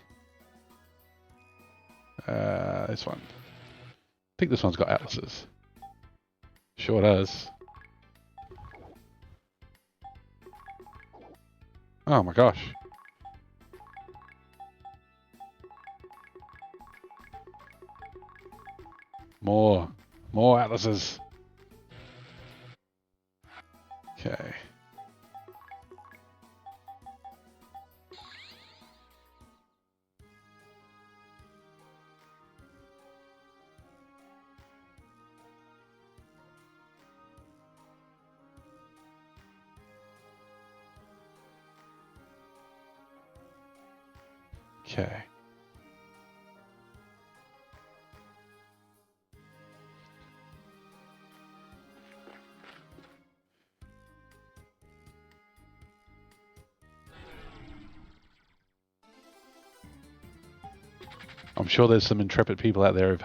This one. I think this one's got atlases. Sure does. Oh my gosh. More atlases. Okay. Okay. I'm sure there's some intrepid people out there who've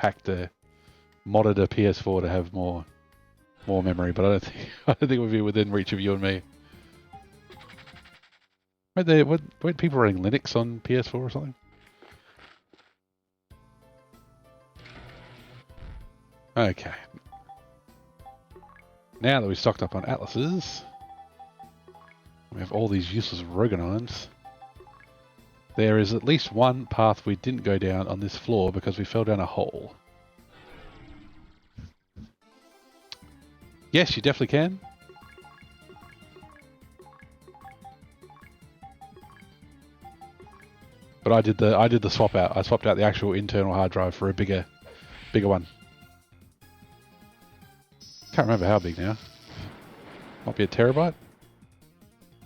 modded a PS4 to have more memory, but I don't think it would be within reach of you and me. Weren't people running Linux on PS4 or something? Okay. Now that we've stocked up on atlases, we have all these useless Roganons. There is at least one path we didn't go down on this floor because we fell down a hole. Yes, you definitely can. But I did the swap out. I swapped out the actual internal hard drive for a bigger one. Can't remember how big now. Might be a terabyte.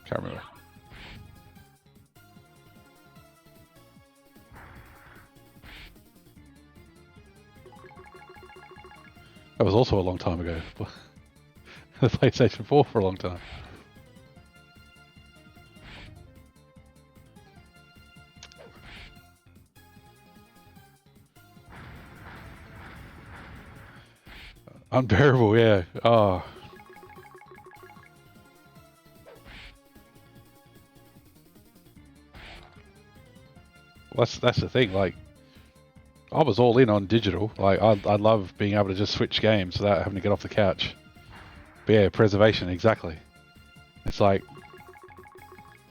Can't remember. That was also a long time ago. The PlayStation 4 for a long time. Unbearable, yeah. Oh. That's the thing. Like, I was all in on digital. Like, I love being able to just switch games without having to get off the couch. But yeah, preservation, exactly. It's like,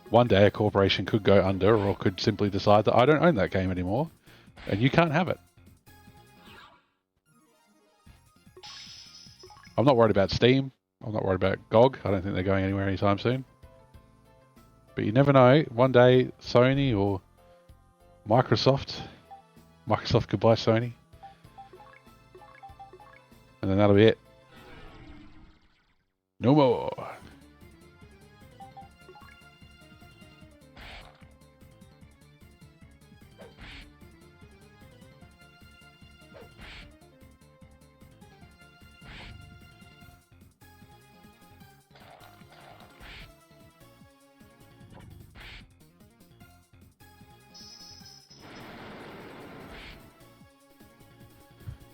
one day a corporation could go under or could simply decide that I don't own that game anymore, and you can't have it. I'm not worried about Steam. I'm not worried about GOG. I don't think they're going anywhere anytime soon. But you never know. One day, Sony or Microsoft could buy Sony. And then that'll be it. No more.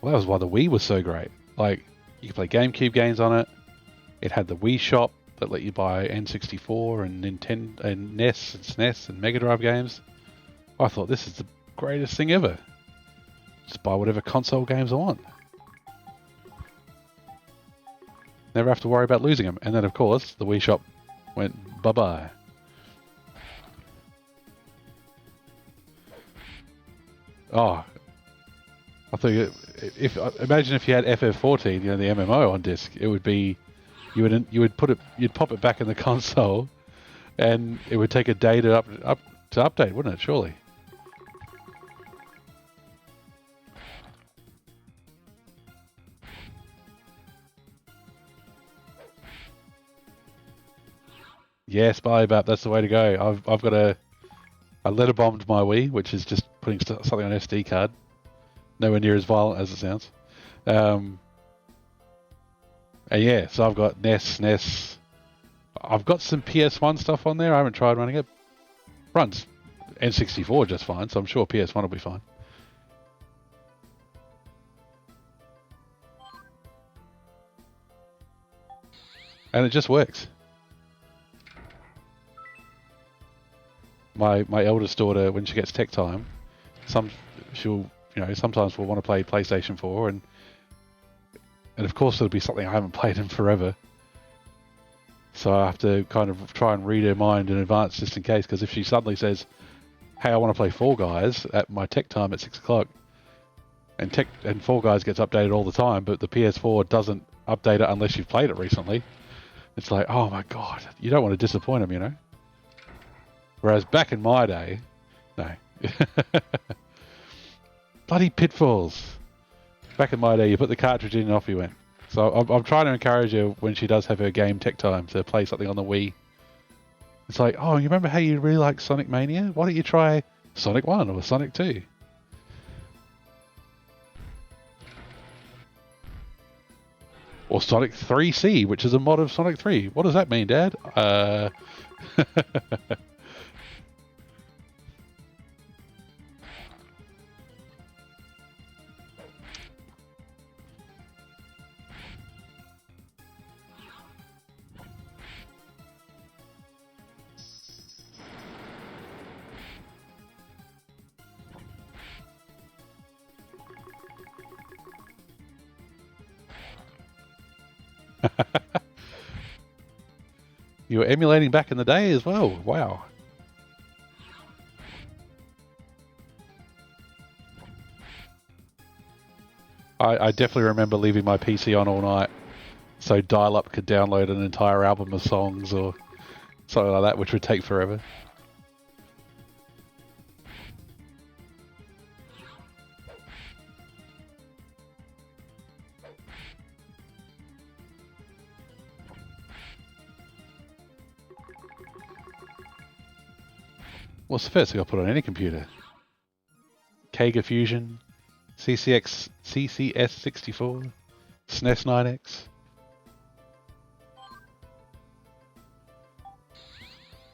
Well, that was why the Wii was so great. Like, you could play GameCube games on it. It had the Wii Shop that let you buy N64 and Nintendo and NES and SNES and Mega Drive games. I thought this is the greatest thing ever. Just buy whatever console games I want. Never have to worry about losing them. And then, of course, the Wii Shop went bye-bye. Oh, I think imagine if you had FF14, you know, the MMO on disc. It would be you'd pop it back in the console, and it would take a day to update, wouldn't it? Surely. Yes, Bap, that's the way to go. I've got I letter bombed my Wii, which is just putting something on an SD card. Nowhere near as violent as it sounds. And yeah, so I've got NES, SNES. I've got some PS1 stuff on there. I haven't tried running it. Runs N64 just fine, so I'm sure PS1 will be fine. And it just works. My eldest daughter, when she gets tech time, sometimes we'll want to play PlayStation 4, and of course it'll be something I haven't played in forever. So I have to kind of try and read her mind in advance just in case, because if she suddenly says, hey, I want to play Fall Guys at my tech time at 6 o'clock, and Fall Guys gets updated all the time, but the PS4 doesn't update it unless you've played it recently, it's like, oh my god, you don't want to disappoint them, you know? Whereas back in my day, no. Bloody pitfalls. Back in my day, you put the cartridge in and off you went. So I'm trying to encourage her when she does have her game tech time to play something on the Wii. It's like, oh, you remember how you really like Sonic Mania? Why don't you try Sonic 1 or Sonic 2? Or Sonic 3C, which is a mod of Sonic 3. What does that mean, Dad? You were emulating back in the day as well. Wow. I definitely remember leaving my PC on all night so dial-up could download an entire album of songs or something like that, which would take forever. What's the first thing I put on any computer? Kega Fusion, CCS64. SNES 9X.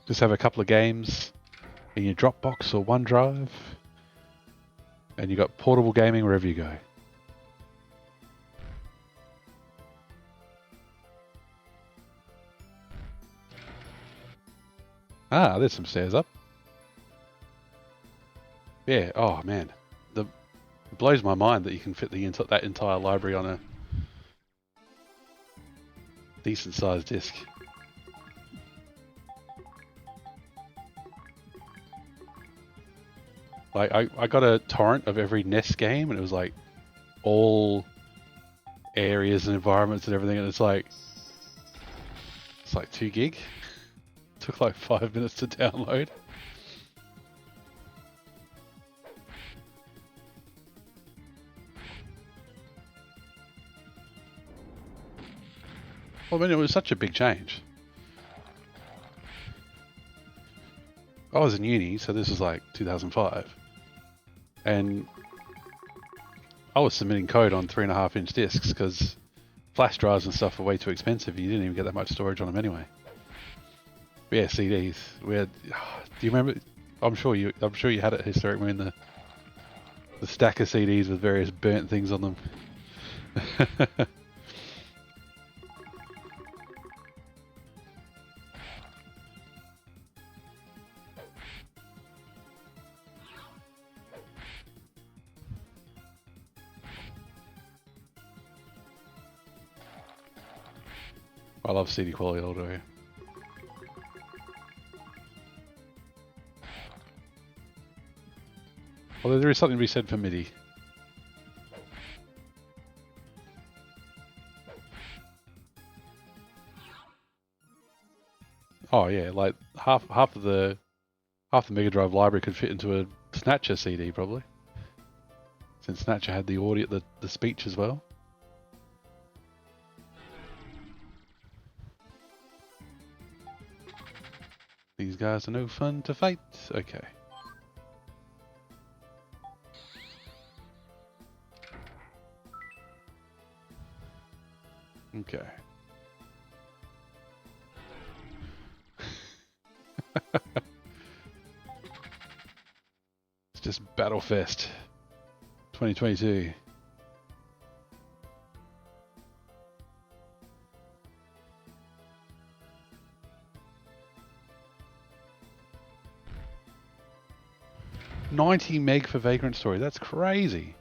Just have a couple of games in your Dropbox or OneDrive, and you got portable gaming wherever you go. Ah, there's some stairs up. Yeah, oh man. It blows my mind that you can fit that entire library on a decent sized disc. Like I got a torrent of every NES game, and it was like all areas and environments and everything, and it's like 2 gig. Took like 5 minutes to download. Well, I mean, it was such a big change. I was in uni, so this was like 2005. And I was submitting code on 3.5-inch discs because flash drives and stuff were way too expensive. You didn't even get that much storage on them anyway. But yeah, CDs. We had. Do you remember? I'm sure you had it, Historic Moon. The stack of CDs with various burnt things on them. I love CD quality audio. Although there is something to be said for MIDI. Oh yeah, like half the Mega Drive library could fit into a Snatcher CD probably, since Snatcher had the audio, the speech as well. These guys are no fun to fight. Okay. Okay. It's just Battlefest 2022. $90 meg for Vagrant Story. That's crazy.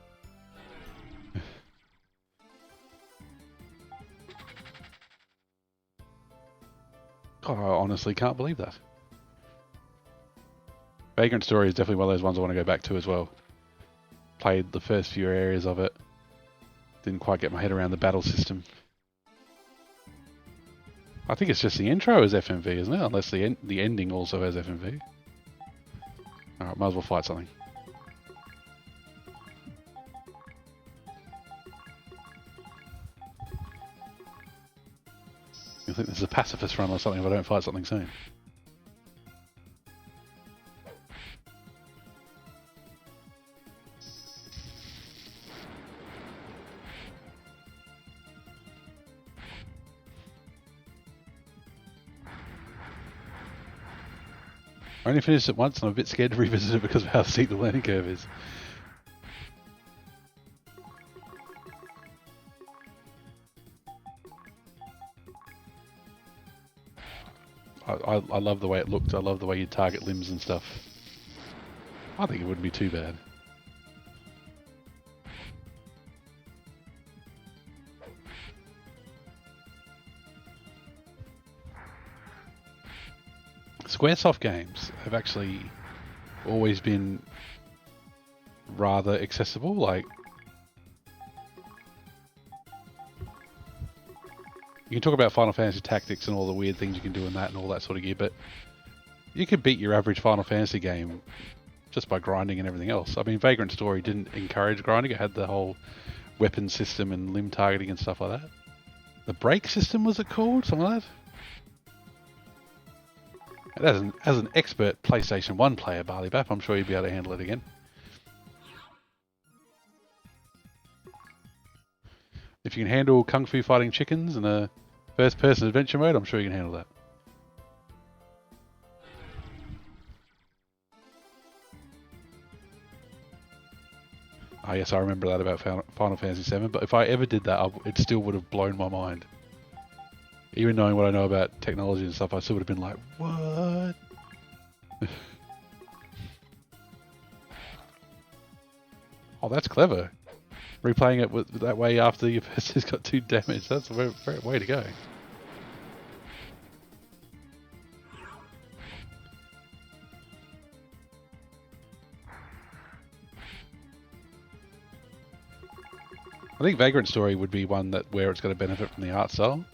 God, I honestly can't believe that. Vagrant Story is definitely one of those ones I want to go back to as well. Played the first few areas of it. Didn't quite get my head around the battle system. I think it's just the intro is FMV, isn't it? Unless the ending also has FMV. Alright, might as well fight something. I think there's a pacifist run or something if I don't fight something soon. I only finished it once and I'm a bit scared to revisit it because of how steep the learning curve is. I love the way it looked. I love the way you target limbs and stuff. I think it wouldn't be too bad. Squaresoft games have actually always been rather accessible. Like, you can talk about Final Fantasy Tactics and all the weird things you can do in that and all that sort of gear, but you could beat your average Final Fantasy game just by grinding and everything else. I mean, Vagrant Story didn't encourage grinding. It had the whole weapon system and limb targeting and stuff like that. The brake system, was it called? Something like that? And as an expert PlayStation 1 player, Barley Bap, I'm sure you'd be able to handle it again. If you can handle kung fu fighting chickens in a first-person adventure mode, I'm sure you can handle that. Oh yes, I remember that about Final Fantasy VII, but if I ever did that, it still would have blown my mind. Even knowing what I know about technology and stuff, I still would have been like, what? Oh, that's clever. Replaying it that way after your person's got 2 damage. That's a very way to go. I think Vagrant Story would be one where it's going to benefit from the art style.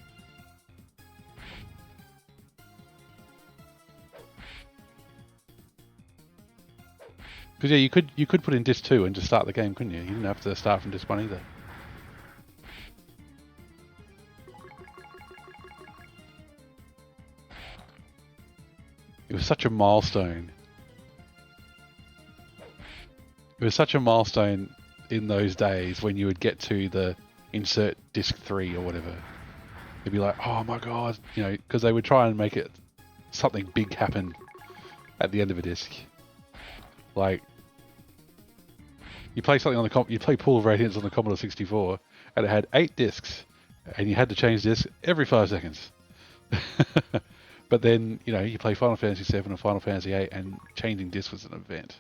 Because yeah, you could put in disc 2 and just start the game, couldn't you? You didn't have to start from disc 1 either. It was such a milestone. It was such a milestone in those days when you would get to the insert disc 3 or whatever. It'd be like, oh my god, you know, because they would try and make it something big happen at the end of a disc. Like, you play something on you play Pool of Radiance on the Commodore 64, and it had 8 discs, and you had to change disc every 5 seconds. But then, you know, you play Final Fantasy VII or Final Fantasy VIII, and changing disc was an event.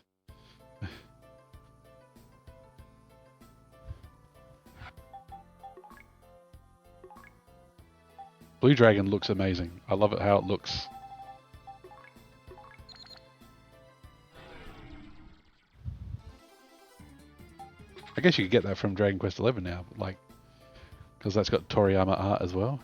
Blue Dragon looks amazing. I love it how it looks. I guess you could get that from Dragon Quest XI now, like, because that's got Toriyama art as well.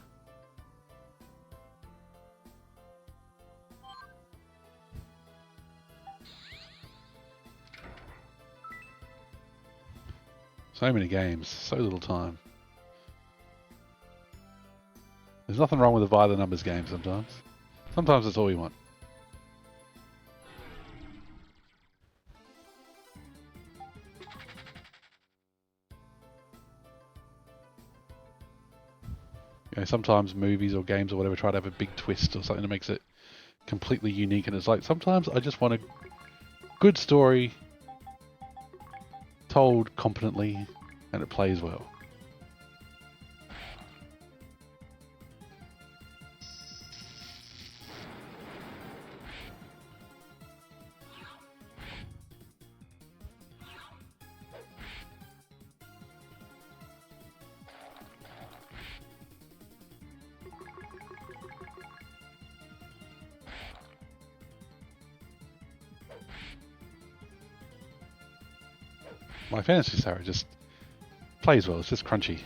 So many games, so little time. There's nothing wrong with a by the numbers game sometimes. Sometimes that's all you want. You know, sometimes movies or games or whatever try to have a big twist or something that makes it completely unique, and it's like, sometimes I just want a good story told competently and it plays well. My Phantasy Star just plays well, it's just crunchy.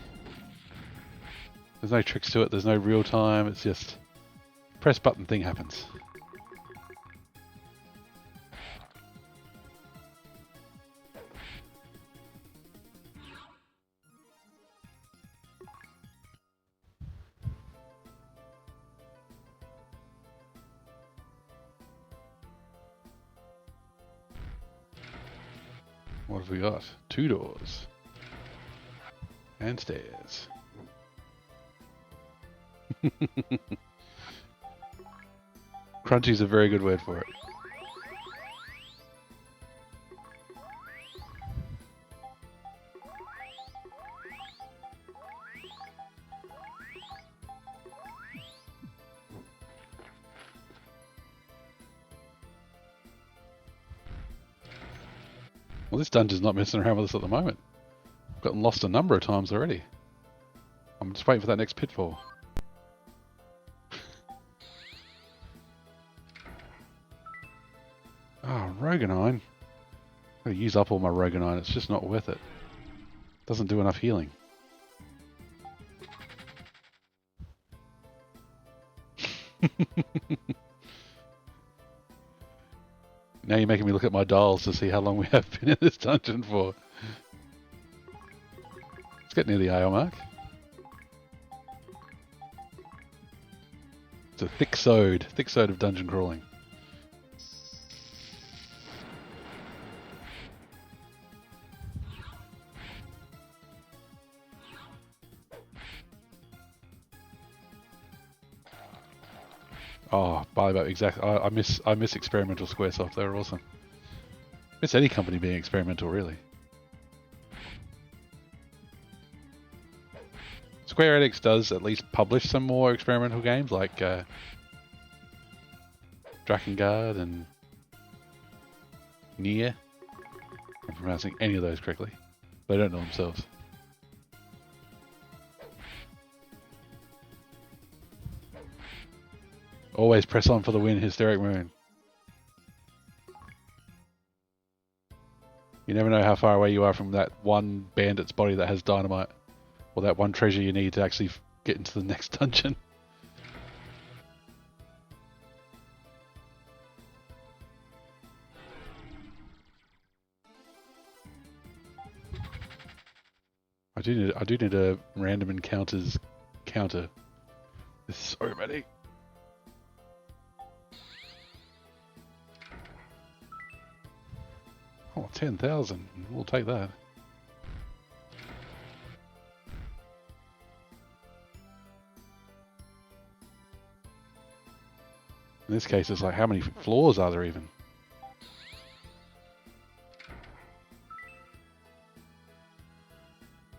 There's no tricks to it, there's no real time, it's just press button thing happens. What have we got? 2 doors. And stairs. Crunchy's a very good word for it. Well, this dungeon's not messing around with us at the moment. I've gotten lost a number of times already. I'm just waiting for that next pitfall. Oh, Roganine. I've got to use up all my Roganine. It's just not worth it. Doesn't do enough healing. Now you're making me look at my dials to see how long we have been in this dungeon for. Let's get near the AO mark. It's a thick sode of dungeon crawling. Oh, by the way, exactly. I miss experimental Squaresoft. They were awesome. Miss any company being experimental, really. Square Enix does at least publish some more experimental games, like Drakengard and Nier. If I'm pronouncing any of those correctly. They don't know themselves. Always press on for the win, Hysteric Moon. You never know how far away you are from that one bandit's body that has dynamite. Or that one treasure you need to actually get into the next dungeon. I do need a random encounters counter. There's so many. Oh, 10,000. We'll take that. In this case, it's like, how many floors are there even?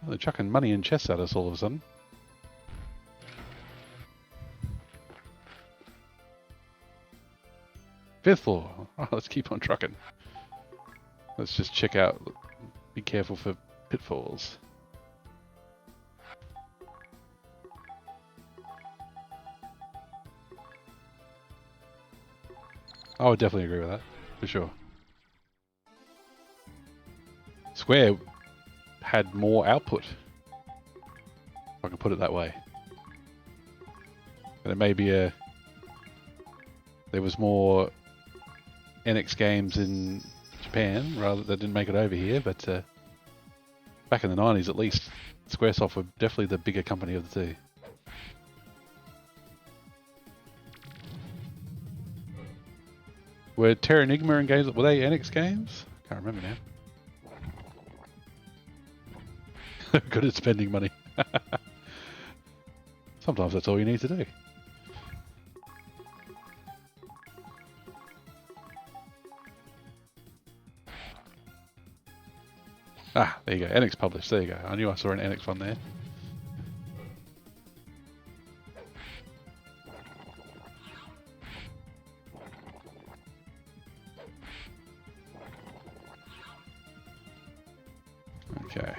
Oh, they're chucking money and chests at us all of a sudden. Fifth floor. Oh, let's keep on trucking. Let's just check out. Be careful for pitfalls. I would definitely agree with that, for sure. Square had more output, if I can put it that way. And it may be there was more NX games in Japan, rather that didn't make it over here, but back in the 90s at least, Squaresoft were definitely the bigger company of the two. Were Terra Enigma and games, were they NX games? Can't remember now. Good at spending money. Sometimes that's all you need to do. Ah, there you go. NX published. There you go. I knew I saw an NX one there. Okay.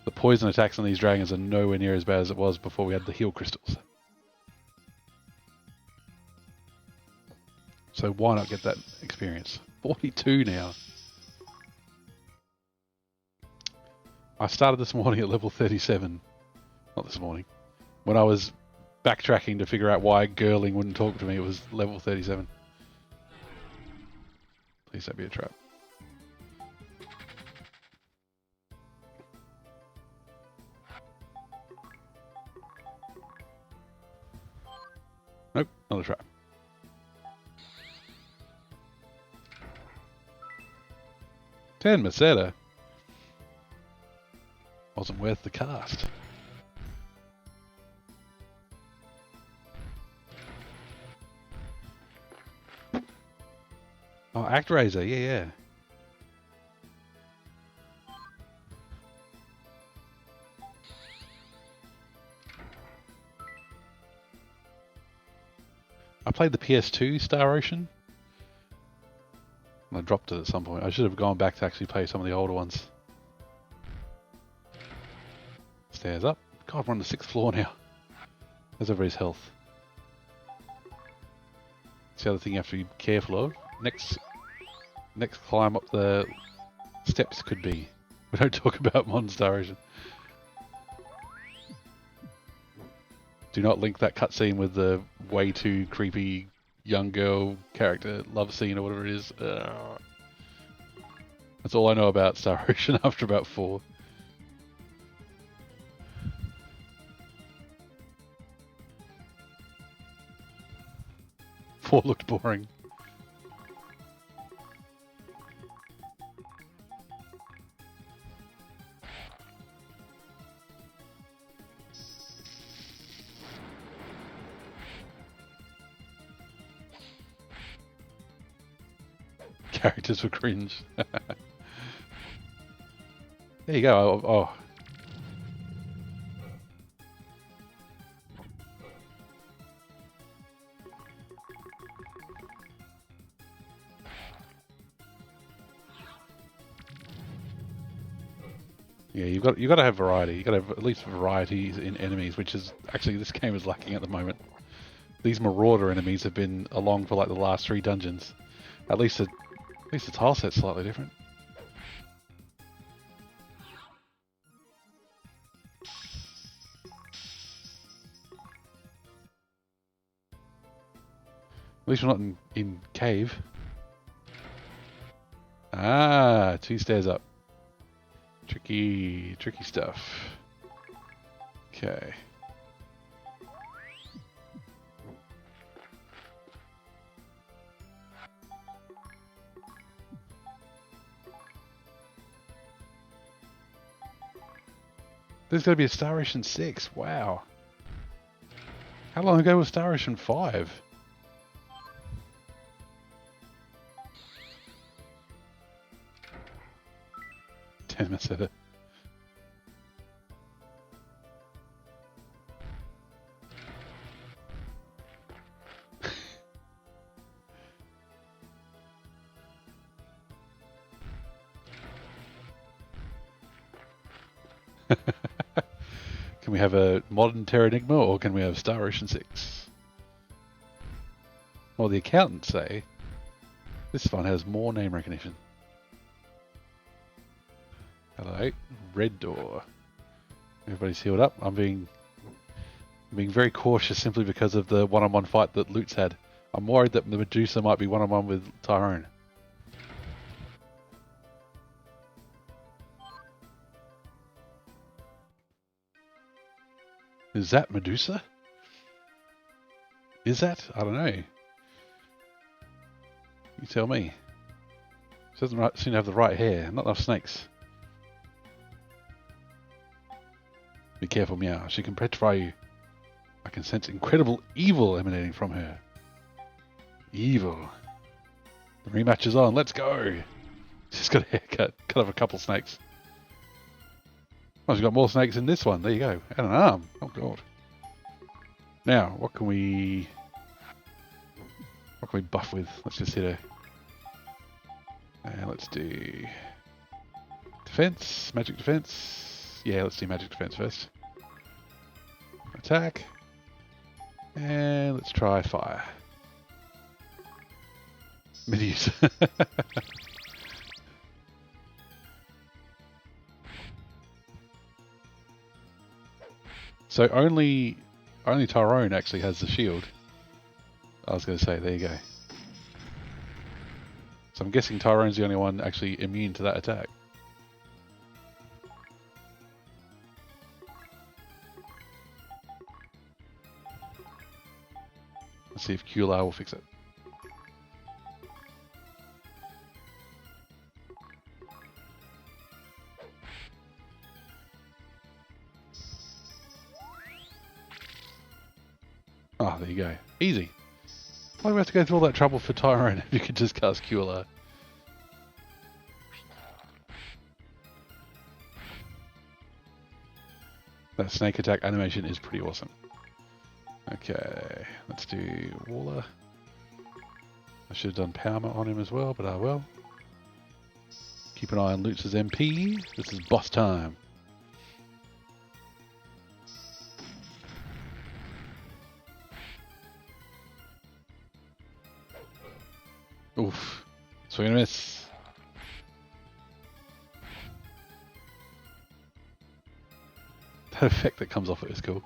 The poison attacks on these dragons are nowhere near as bad as it was before we had the heal crystals. So why not get that experience? 42 now. I started this morning at level 37. Not this morning. When I was backtracking to figure out why Girling wouldn't talk to me, it was level 37. Please don't be a trap. Nope, not a trap. Ten Meseta. Wasn't worth the cast. Oh, ActRaiser, yeah. I played the PS2 Star Ocean. And I dropped it at some point. I should have gone back to actually play some of the older ones. Stairs up. God, we're on the 6th floor now. There's everybody's health. That's the other thing you have to be careful of. Next climb up the steps could be. We don't talk about modern Star Ocean. Do not link that cutscene with the way too creepy young girl character love scene or whatever it is. That's all I know about Star Ocean after about 4. 4 looked boring. characters were cringe. There you go. Oh. Yeah, you've got to have variety. You've got to have at least varieties in enemies, which is actually this game is lacking at the moment. These Marauder enemies have been along for like the last 3 dungeons. At least the tile set's slightly different. At least we're not in cave. Ah, 2 stairs up. Tricky stuff. Okay. There's got to be a Star Ocean 6. Wow. How long ago was Star Ocean 5? Damn it. Can we have a modern Terranigma or can we have Star Ocean 6? Well, the accountants say this one has more name recognition. Hello, red door. Everybody's healed up. I'm being very cautious simply because of the one-on-one fight that Lutz had. I'm worried that the Medusa might be one-on-one with Tyrone. Is that Medusa? Is that? I don't know. You tell me. She doesn't seem to have the right hair. Not enough snakes. Be careful, Meow. She can petrify you. I can sense incredible evil emanating from her. Evil. The rematch is on. Let's go. She's got a haircut. Cut off a couple snakes. Oh, she's got more snakes in this one. There you go. And an arm. Oh, God. Now, what can we buff with? Let's just hit her. And let's do defense. Magic defense. Yeah, let's do magic defense first. Attack. And let's try fire. Medusa. So only Tyrone actually has the shield. I was going to say, there you go. So I'm guessing Tyrone's the only one actually immune to that attack. Let's see if QLR will fix it. Oh, there you go. Easy. Why do we have to go through all that trouble for Tyrone if you could just cast QLR? That snake attack animation is pretty awesome. Okay, let's do Waller. I should have done Power on him as well, but I will. Keep an eye on Lutz's MP. This is boss time. Oof. Swing and a miss. That effect that comes off it is cool.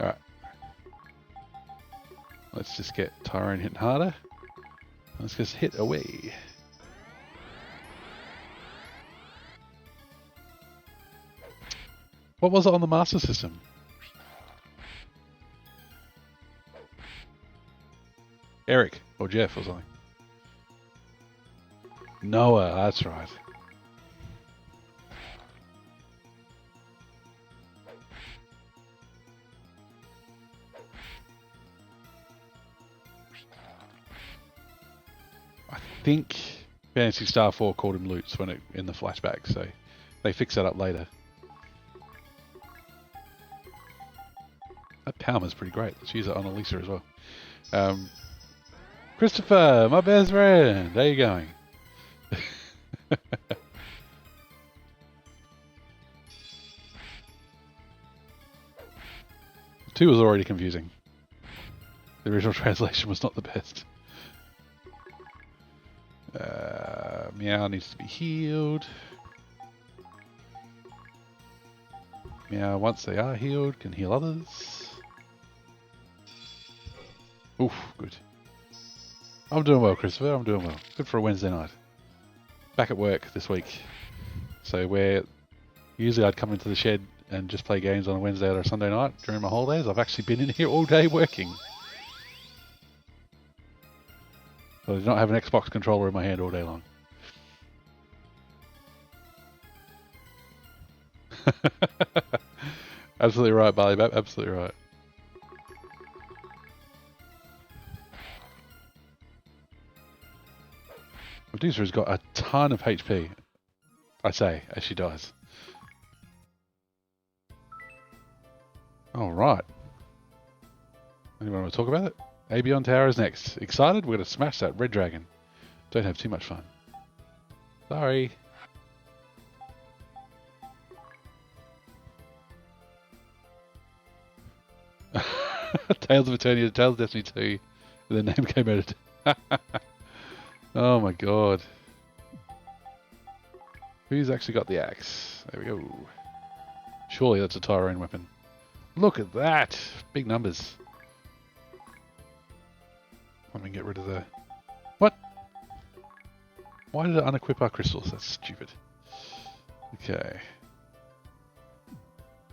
Alright. Let's just get Tyrone hitting harder. Let's just hit away. What was it on the Master System? Eric or Jeff or something. Noah, that's right. I think Fantasy Star 4 called him Lutz when in the flashback, so they fix that up later. That Palmer's pretty great. Let's use it on Elisa as well. Christopher, my best friend. How you going? 2 was already confusing. The original translation was not the best. Meow needs to be healed. Meow, once they are healed, can heal others. Oof, good. I'm doing well, Christopher. I'm doing well. Good for a Wednesday night. Back at work this week. So where usually I'd come into the shed and just play games on a Wednesday or a Sunday night during my holidays, I've actually been in here all day working. So I did not have an Xbox controller in my hand all day long. Absolutely right, Barley Bap. Absolutely right. Medusa has got a ton of HP. I say, as she dies. Alright. Anyone want to talk about it? Abion Tower is next. Excited? We're going to smash that red dragon. Don't have too much fun. Sorry. Tales of Eternia, Tales of Destiny 2. The name came out of Oh my god. Who's actually got the axe? There we go. Surely that's a Tyrone weapon. Look at that! Big numbers. Let me get rid of the... What? Why did it unequip our crystals? That's stupid. Okay.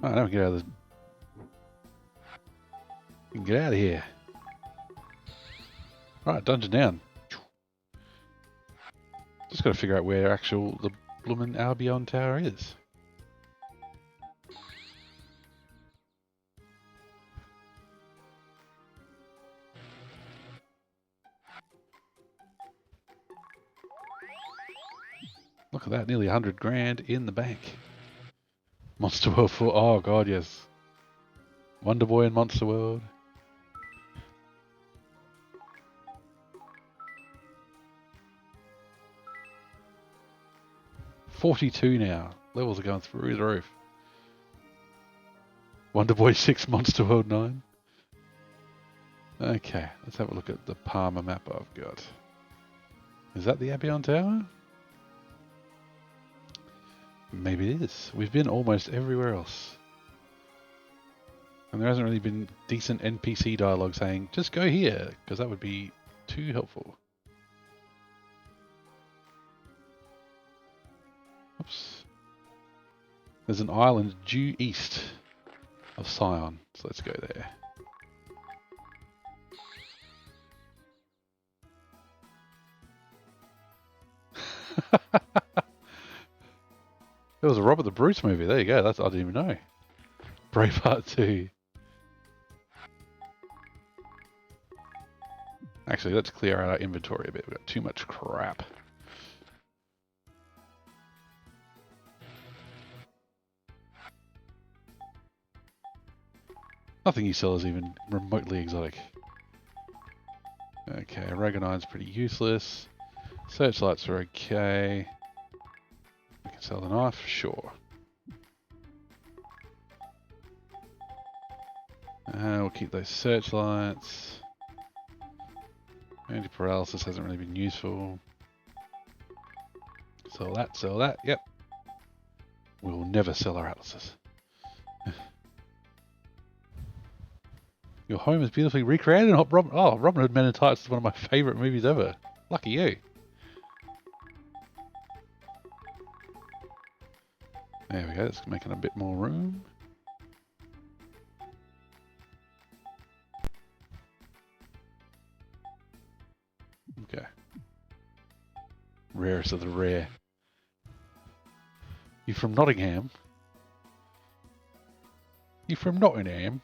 Oh, now we can get out of this. We can get out of here. Right, dungeon down. Just got to figure out where the bloomin' Albion Tower is. Look at that, nearly 100 grand in the bank. Monster World 4, oh god, yes. Wonder Boy in Monster World. $42 now. Levels are going through the roof. Wonder Boy 6, Monster World 9. Okay, let's have a look at the Palmer map I've got. Is that the Abion Tower? Maybe it is. We've been almost everywhere else. And there hasn't really been decent NPC dialogue saying, just go here, because that would be too helpful. Oops. There's an island due east of Sion, so let's go there. There was a Robert the Bruce movie. There you go. I didn't even know. Braveheart 2. Actually, let's clear out our inventory a bit. We've got too much crap. Nothing you sell is even remotely exotic. Okay, Aragonine's pretty useless. Searchlights are okay. I can sell the knife, sure. We'll keep those searchlights. Anti-paralysis hasn't really been useful. Sell that, yep. We will never sell our atlases. Your home is beautifully recreated. Robin Hood Men in Tights is one of my favourite movies ever. Lucky you. There we go, it's making a bit more room. Okay. Rarest of the rare. You from Nottingham? You from Nottingham?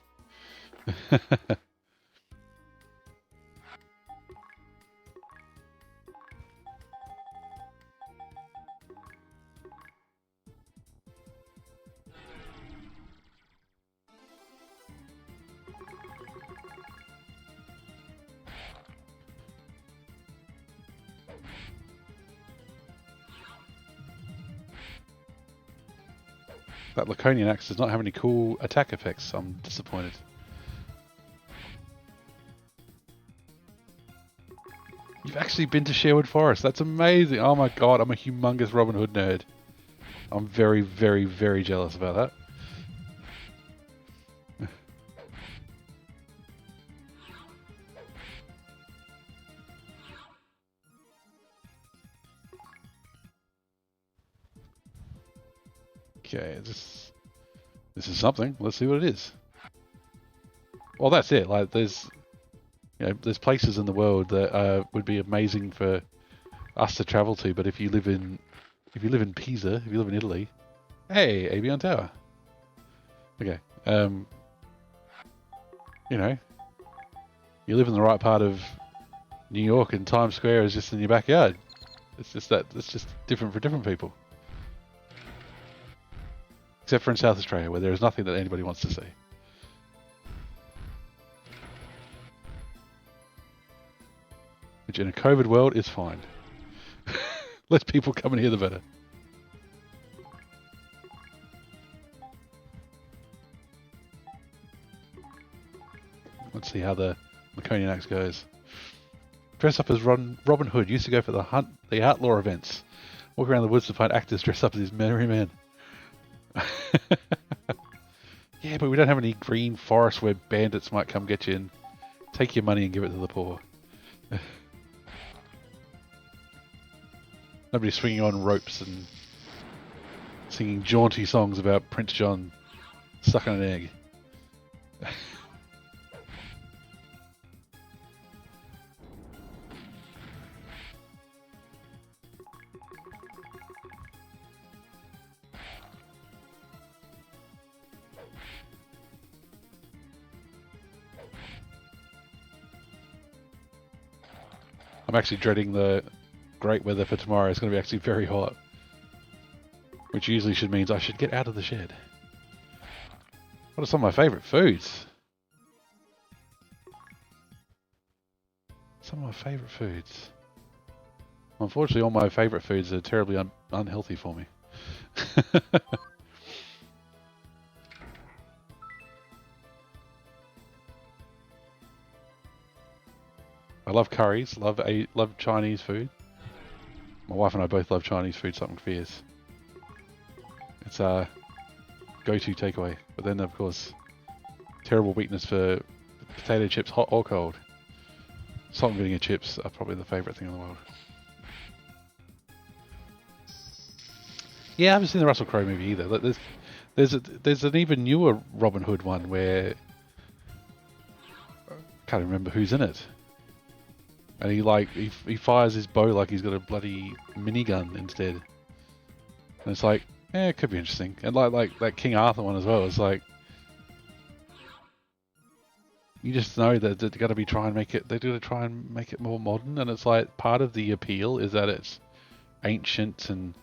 That Laconian axe does not have any cool attack effects. I'm disappointed. You've actually been to Sherwood Forest. That's amazing. Oh my god, I'm a humongous Robin Hood nerd. I'm very, very, very jealous about that. Okay, this is something. Let's see what it is. Well, that's it. Like, there's places in the world that would be amazing for us to travel to. But if you live in Pisa, if you live in Italy, hey, Abion Tower. Okay, you live in the right part of New York, and Times Square is just in your backyard. It's just different for different people. Except for in South Australia, where there is nothing that anybody wants to see. Which in a COVID world is fine. Less people come in here, the better. Let's see how the Laconian axe goes. Dress up as Robin Hood. Used to go for the outlaw events. Walk around the woods to find actors dressed up as these merry men. Yeah, but we don't have any green forest where bandits might come get you and take your money and give it to the poor. Nobody swinging on ropes and singing jaunty songs about Prince John sucking an egg. I'm actually dreading the great weather for tomorrow. It's going to be actually very hot. Which usually means I should get out of the shed. What are some of my favourite foods? Some of my favourite foods. Unfortunately, all my favourite foods are terribly unhealthy for me. I love curries, love Chinese food. My wife and I both love Chinese food, something fierce. It's a go-to takeaway. But then, of course, terrible weakness for potato chips, hot or cold. Salt and vinegar chips are probably the favourite thing in the world. Yeah, I haven't seen the Russell Crowe movie either. There's an even newer Robin Hood one where I can't remember who's in it. And he fires his bow like he's got a bloody minigun instead. And it's like, it could be interesting. And like that King Arthur one as well. It's like, you just know that they're going to try and make it more modern. And it's like, part of the appeal is that it's ancient and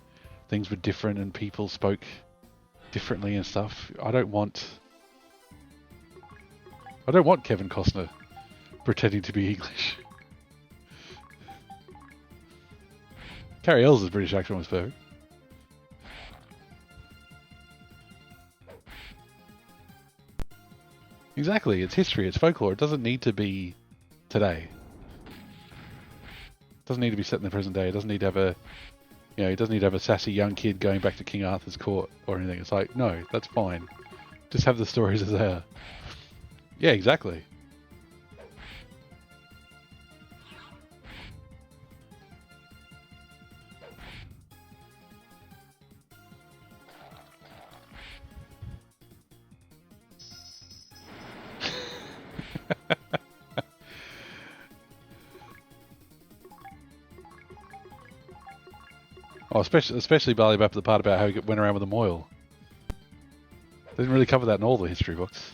things were different and people spoke differently and stuff. I don't want Kevin Costner pretending to be English. Carrie Ells' British accent was perfect. Exactly, it's history, it's folklore. It doesn't need to be today. It doesn't need to be set in the present day. It doesn't need to have it doesn't need to have a sassy young kid going back to King Arthur's court or anything. It's like, no, that's fine. Just have the stories as they are. Yeah, exactly. Oh, especially Barley Bap, the part about how he went around with a moil. They didn't really cover that in all the history books.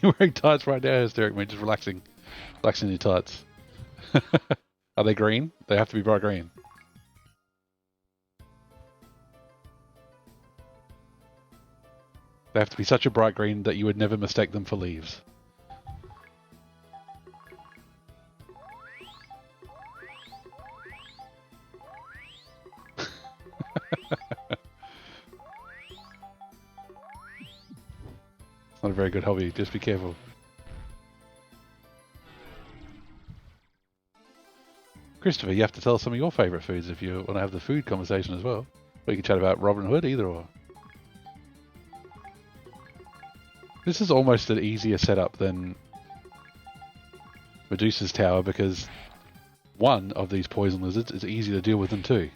You're wearing tights right now, hysteric man. Just relaxing in your tights. Are they green? They have to be bright green. They have to be such a bright green that you would never mistake them for leaves. It's not a very good hobby, just be careful. Christopher, you have to tell us some of your favourite foods if you want to have the food conversation as well. Or you can chat about Robin Hood, either or. This is almost an easier setup than Medusa's tower because one of these poison lizards is easier to deal with than two.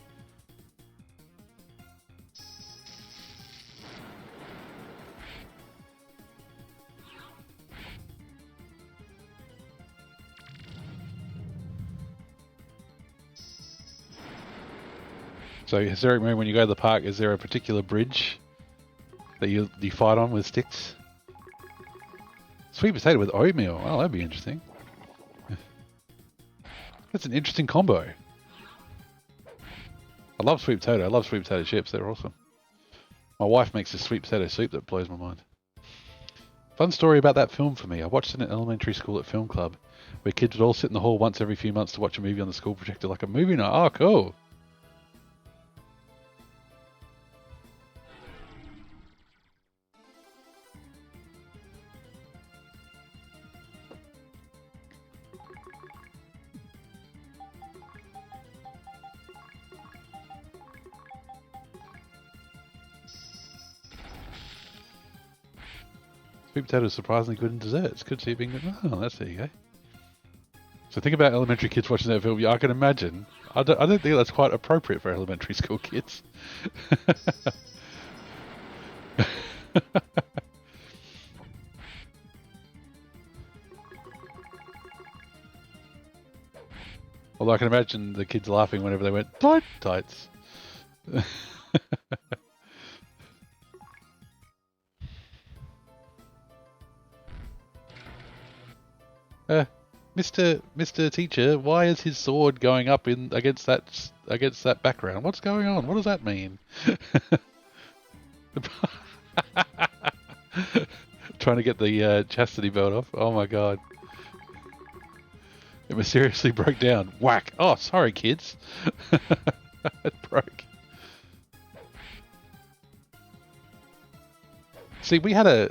So, Hysteric Moon, when you go to the park, is there a particular bridge that you fight on with sticks? Sweet potato with oatmeal. Oh, that'd be interesting. That's an interesting combo. I love sweet potato. I love sweet potato chips. They're awesome. My wife makes this sweet potato soup that blows my mind. Fun story about that film for me. I watched it in elementary school at film club, where kids would all sit in the hall once every few months to watch a movie on the school projector, like a movie night. Oh, cool. Sweet potato is surprisingly good in desserts. Could see it being good. Oh, there you go. So think about elementary kids watching that film. Yeah, I can imagine. I don't think that's quite appropriate for elementary school kids. Although I can imagine the kids laughing whenever they went, tights. Mr. Teacher, why is his sword going up in against that background? What's going on? What does that mean? Trying to get the chastity belt off. Oh my god! It mysteriously broke down. Whack! Oh, sorry, kids. It broke. See, we had a.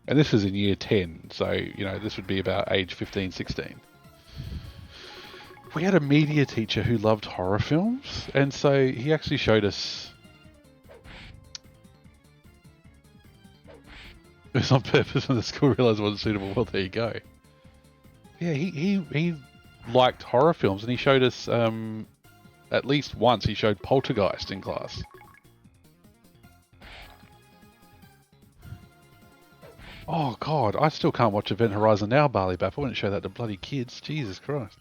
And this was in year 10, so, you know, this would be about age 15, 16. We had a media teacher who loved horror films, and so he actually showed us... It was on purpose when the school realised it wasn't suitable. Well, there you go. Yeah, he liked horror films, and he showed us, at least once, he showed Poltergeist in class. Oh god, I still can't watch Event Horizon now, Barley Bap. I wouldn't show that to bloody kids. Jesus Christ.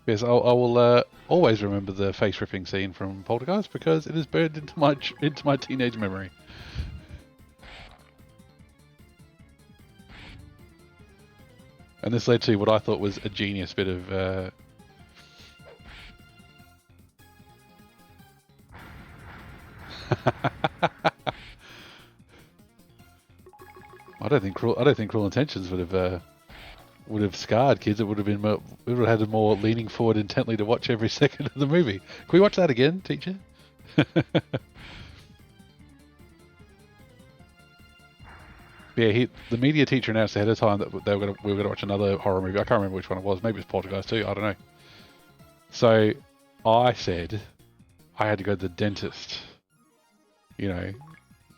Yes, I will always remember the face ripping scene from Poltergeist because it is burned into my teenage memory. And this led to what I thought was a genius bit of... I don't think Cruel Intentions would have scarred kids. It would have been it would have had a more leaning forward intently to watch every second of the movie. Can we watch that again, teacher? Yeah, the media teacher announced ahead of time that we were going to watch another horror movie. I can't remember which one it was. Maybe it's Poltergeist 2. I don't know. So I said I had to go to the dentist. You know,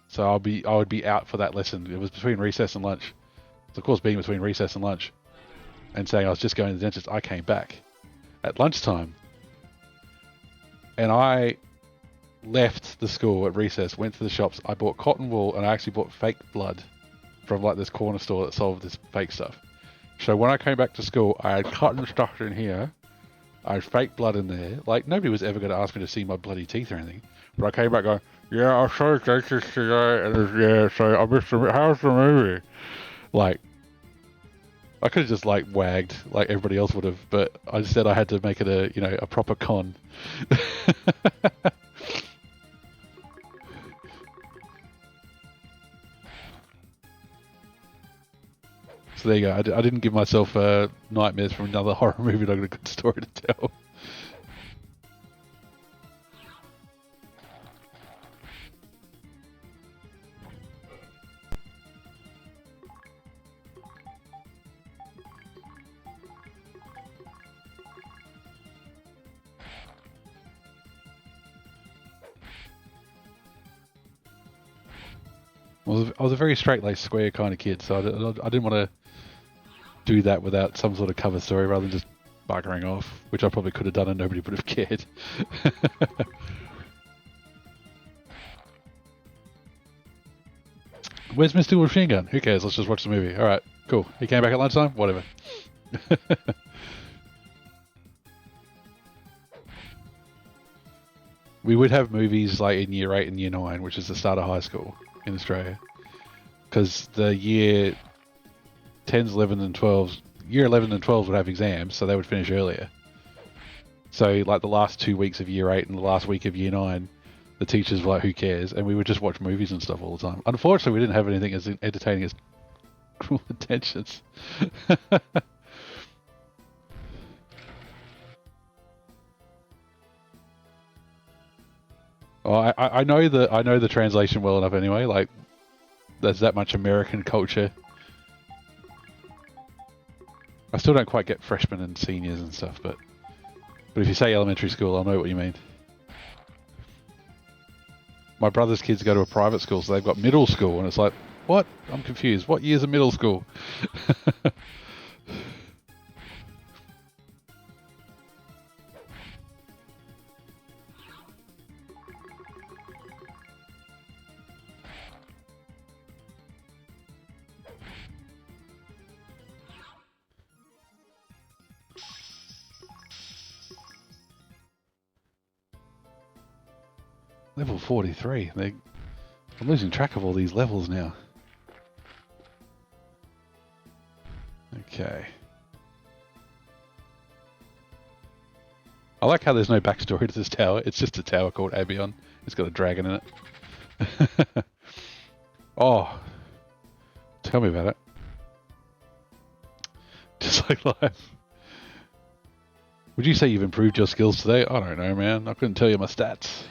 so I would be out for that lesson. It was between recess and lunch. So of course, being between recess and lunch, and saying I was just going to the dentist, I came back at lunchtime, and I left the school at recess, went to the shops. I bought cotton wool, and I actually bought fake blood from like this corner store that sold this fake stuff. So when I came back to school, I had cotton stuffed in here. I had fake blood in there. Like, nobody was ever going to ask me to see my bloody teeth or anything. But I came back going, yeah, I saw the dentist today, and yeah, so I missed the, how's the movie? Like, I could have just like wagged like everybody else would have, but I said I had to make it a a proper con. So there you go. I didn't give myself nightmares from another horror movie. I got a good story to tell. I was a very straight-laced, square kind of kid, so I didn't want to do that without some sort of cover story rather than just buggering off, which I probably could have done and nobody would have cared. Where's Mr. Machine Gun? Who cares? Let's just watch the movie. Alright, cool. He came back at lunchtime? Whatever. We would have movies like in year 8 and year 9, which is the start of high school in Australia. Because the year 10s, 11s and 12s, year 11 and 12s would have exams, so they would finish earlier. So like the last 2 weeks of year 8 and the last week of year 9, the teachers were like, who cares? And we would just watch movies and stuff all the time. Unfortunately, we didn't have anything as entertaining as Cruel Intentions. Oh, I know the translation well enough anyway. Like, there's that much American culture. I still don't quite get freshmen and seniors and stuff, but if you say elementary school, I'll know what you mean. My brother's kids go to a private school, so they've got middle school, and it's like, what? I'm confused. What year's a middle school? Level 43. I'm losing track of all these levels now. Okay. I like how there's no backstory to this tower. It's just a tower called Abion. It's got a dragon in it. Oh. Tell me about it. Just like life. Would you say you've improved your skills today? I don't know, man. I couldn't tell you my stats.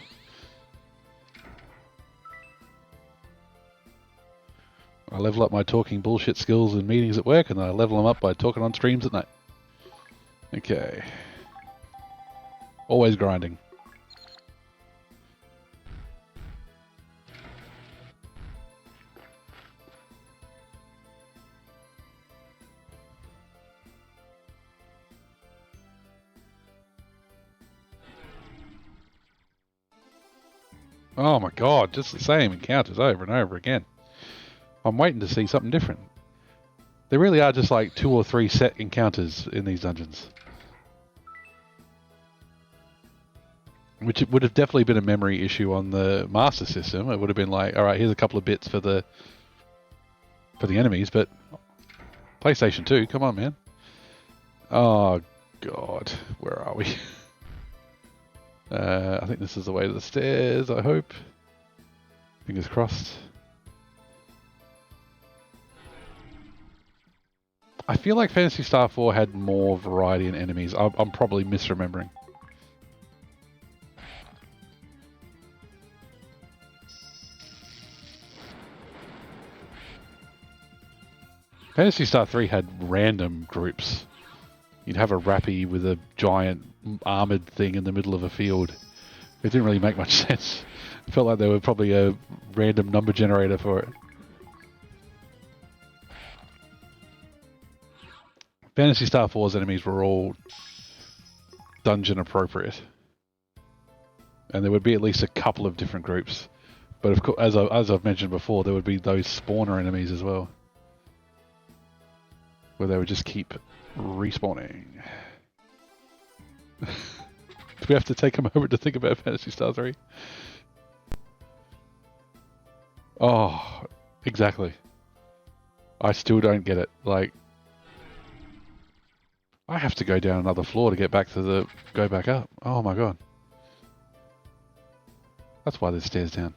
I level up my talking bullshit skills in meetings at work, and then I level them up by talking on streams at night. Okay. Always grinding. Oh my god, just the same encounters over and over again. I'm waiting to see something different. There really are just like 2 or 3 set encounters in these dungeons. Which it would have definitely been a memory issue on the Master System. It would have been like, alright, here's a couple of bits for the enemies, but PlayStation 2, come on, man. Oh god, where are we? I think this is the way to the stairs, I hope. Fingers crossed. I feel like Phantasy Star 4 had more variety in enemies. I'm probably misremembering. Phantasy Star 3 had random groups. You'd have a rappy with a giant armoured thing in the middle of a field. It didn't really make much sense. It felt like there were probably a random number generator for it. Phantasy Star 4's enemies were all dungeon appropriate. And there would be at least a couple of different groups. But of course, as I've mentioned before, there would be those spawner enemies as well. Where they would just keep respawning. Do we have to take a moment to think about Phantasy Star 3? Oh, exactly. I still don't get it. Like, I have to go down another floor to get back to the... Go back up. Oh my god. That's why there's stairs down.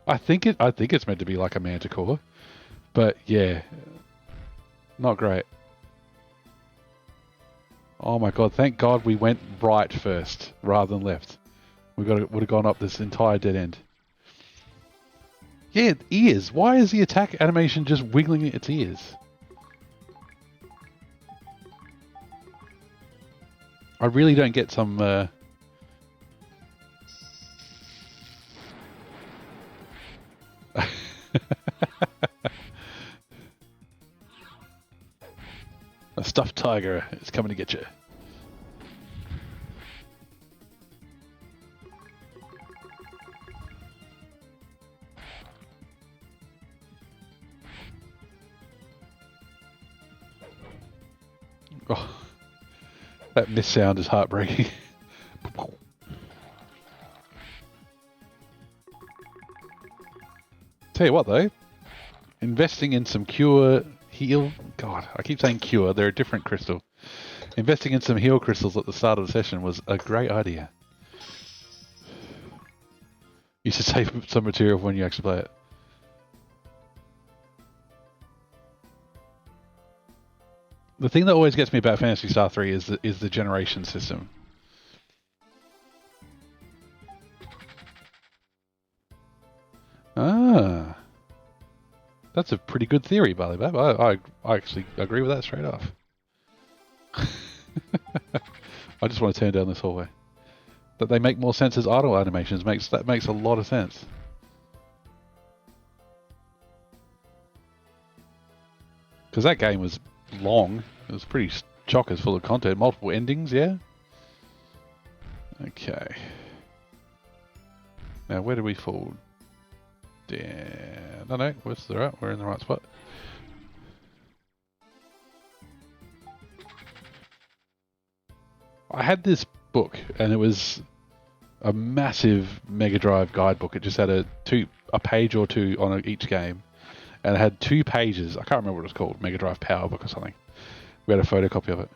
I think it's meant to be like a manticore. But yeah. Not great. Oh my god, thank god we went right first rather than left. Would have gone up this entire dead end. Yeah, ears. Why is the attack animation just wiggling its ears? I really don't get some... A stuffed tiger is coming to get you. Oh, that miss sound is heartbreaking. Tell you what though, investing in some cure heal... God, I keep saying cure, they're a different crystal. Investing in some heal crystals at the start of the session was a great idea. You should save some material for when you actually play it. The thing that always gets me about Phantasy Star 3 is the generation system. Ah. That's a pretty good theory, Ballybab. I actually agree with that straight off. I just want to turn down this hallway. That they make more sense as idle animations makes a lot of sense. Because that game was long. It was pretty chockers full of content. Multiple endings, yeah? Okay. Now, where do we fall? Down. No, where's the right? We're in the right spot. I had this book, and it was a massive Mega Drive guidebook. It just had a page or two on each game, and it had 2 pages. I can't remember what it was called, Mega Drive Power Book or something. We had a photocopy of it.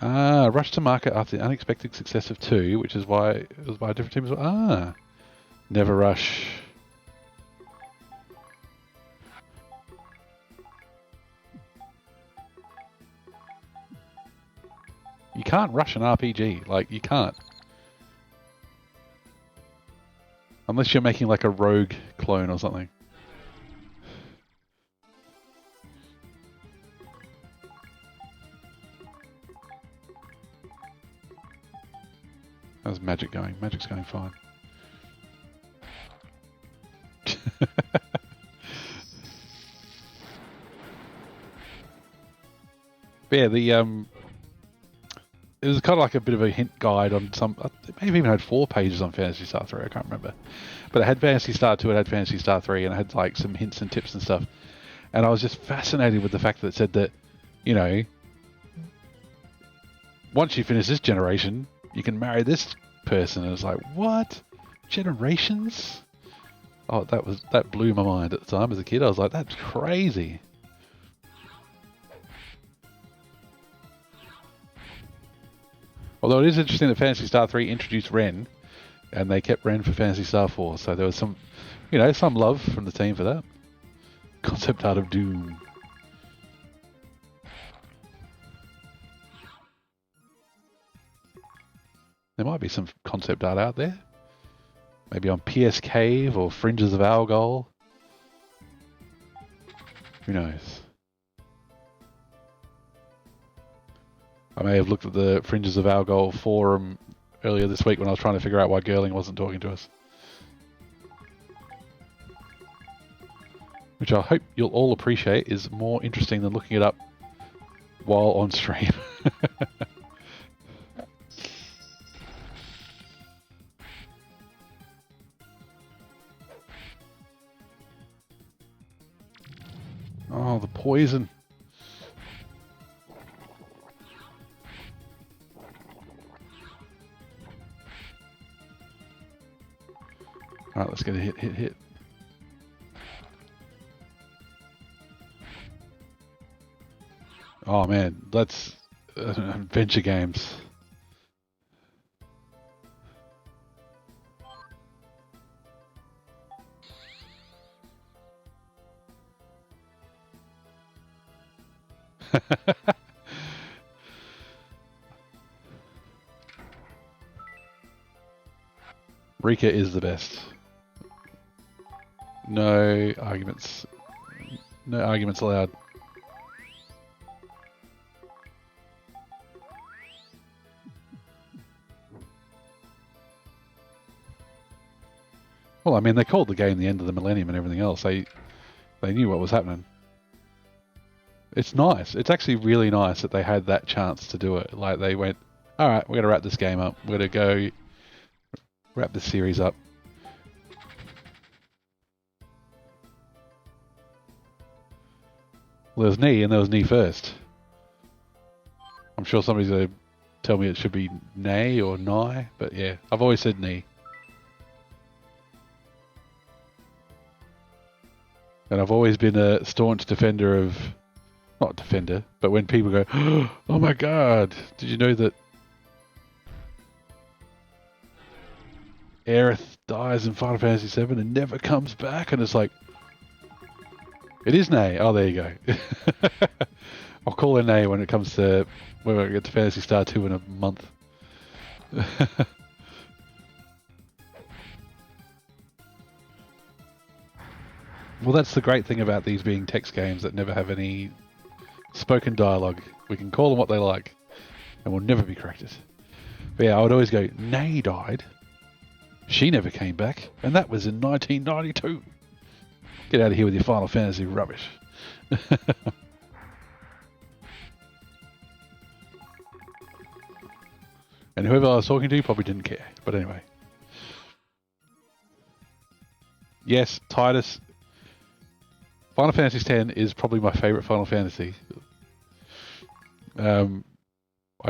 Rush to market after the unexpected success of 2, which is why it was by a different team as well. Never rush. You can't rush an RPG. Like, you can't. Unless you're making like a rogue clone or something. How's magic going? Magic's going fine. But yeah, it was kind of like a bit of a hint guide on some... It may have even had 4 pages on Phantasy Star 3, I can't remember. But it had Phantasy Star 2, it had Phantasy Star 3, and it had like some hints and tips and stuff. And I was just fascinated with the fact that it said that, you know, once you finish this generation, you can marry this person. And it's like, what? Generations? Oh, that blew my mind at the time as a kid. I was like, that's crazy. Although it is interesting that Phantasy Star 3 introduced Ren, and they kept Ren for Phantasy Star 4, so there was some, you know, some love from the team for that. Concept art of Doom. There might be some concept art out there. Maybe on PS Cave or Fringes of Algol. Who knows? I may have looked at the Fringes of Algol forum earlier this week when I was trying to figure out why Girling wasn't talking to us. Which I hope you'll all appreciate is more interesting than looking it up while on stream. Oh, the poison. Alright, let's get a hit. Oh man, that's adventure games. Rika is the best. No arguments. No arguments allowed. Well, I mean, they called the game the end of the millennium and everything else. They knew what was happening. It's nice. It's actually really nice that they had that chance to do it. Like, they went, all right, we're going to wrap this game up. We're going to go wrap this series up. Well, there was knee, and there was knee first. I'm sure somebody's going to tell me it should be nay or nigh, but yeah, I've always said knee. And I've always been a staunch defender of, not defender, but when people go, oh my god, did you know that Aerith dies in Final Fantasy VII and never comes back? And it's like, it is nay. Oh, there you go. I'll call it nay when it comes to, when I get to Phantasy Star 2 in a month. Well, that's the great thing about these being text games that never have any spoken dialogue. We can call them what they like, and we'll never be corrected. But yeah, I would always go, Nay died. She never came back, and that was in 1992. Get out of here with your Final Fantasy rubbish. And whoever I was talking to probably didn't care. But anyway. Yes, Titus. Final Fantasy X is probably my favourite Final Fantasy. I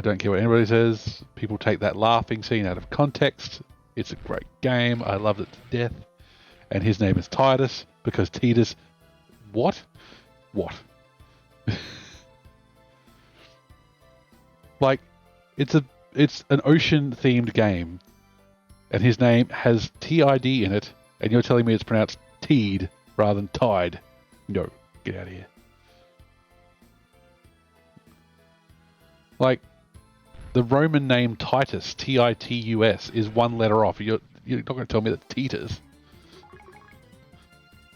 don't care what anybody says. People take that laughing scene out of context. It's a great game. I loved it to death. And his name is Titus because Titus... What? What? Like, it's an ocean-themed game, and his name has T-I-D in it, and you're telling me it's pronounced Teed rather than Tide. No, get out of here. Like, the Roman name Titus, T-I-T-U-S, is one letter off. You're not going to tell me that Titus.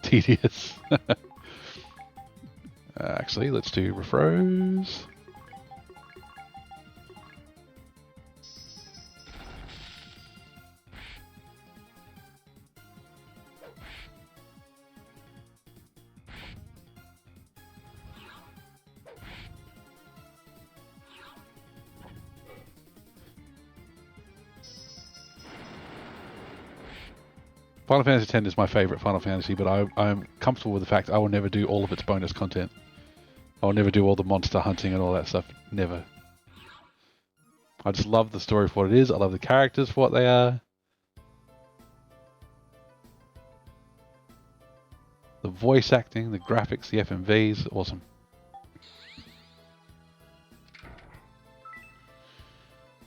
Tedious. Actually, let's do refros. Final Fantasy X is my favourite Final Fantasy, but I'm comfortable with the fact I will never do all of its bonus content. I'll never do all the monster hunting and all that stuff. Never. I just love the story for what it is. I love the characters for what they are. The voice acting, the graphics, the FMVs, awesome.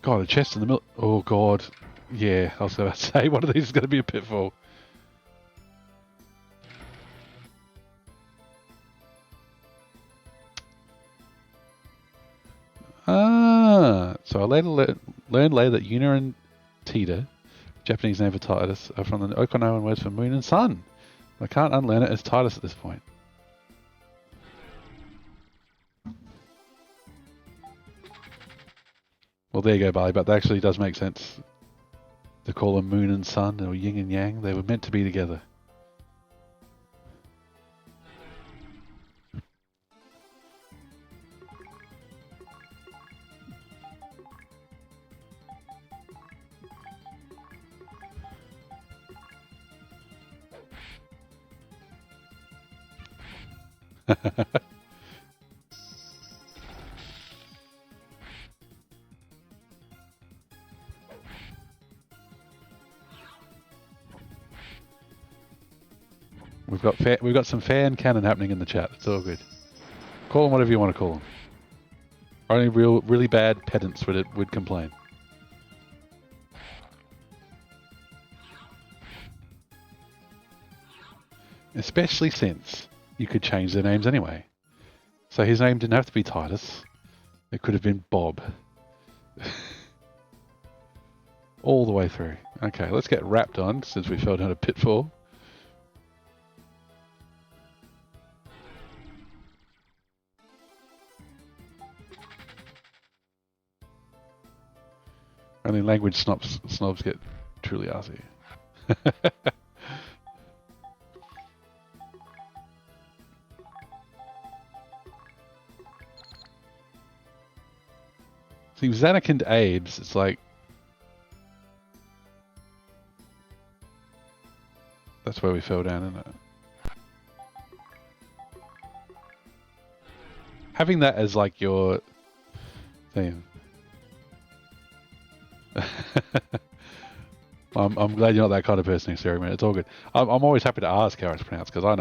God, a chest in the middle. Oh god. Yeah, I was going to say, one of these is going to be a pitfall. So I later learned later that Yuna and Tita, Japanese name for Titus, are from the Okinawan words for moon and sun. I can't unlearn it as Titus at this point. Well, there you go, Barley, but that actually does make sense to call them moon and sun, or yin and yang. They were meant to be together. We've got some fan cannon happening in the chat. It's all good. Call them whatever you want to call them. Only really bad pedants would complain. Especially since you could change their names anyway. So his name didn't have to be Titus. It could have been Bob. All the way through. Okay, let's get wrapped on since we fell down a pitfall. Only language snobs get truly arsey. See, Zanuck and Abes, it's like... That's where we fell down, isn't it? Having that as like your thing. I'm glad you're not that kind of person, Experiment. It's all good. I'm always happy to ask how it's pronounced because I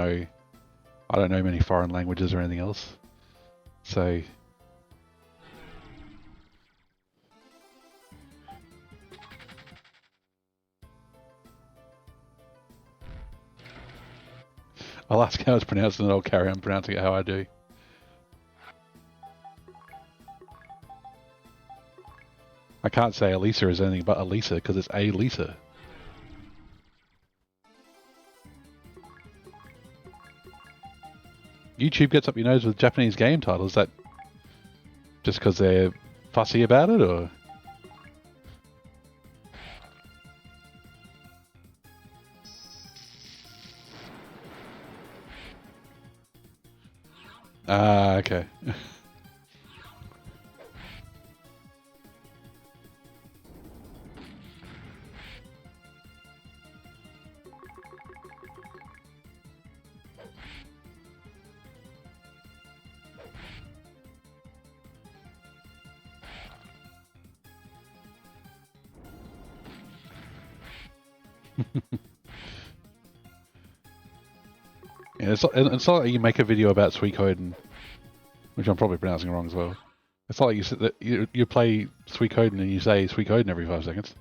don't know many foreign languages or anything else. So I'll ask how it's pronounced and then I'll carry on pronouncing it how I do. I can't say Elisa is anything but Elisa because it's a Lisa. YouTube gets up your nose with Japanese game titles. Is that just because they're fussy about it, or? Ah, okay. Yeah, it's not like you make a video about Suikoden, which I'm probably pronouncing wrong as well. It's not like you sit that you play Suikoden and you say Suikoden every 5 seconds.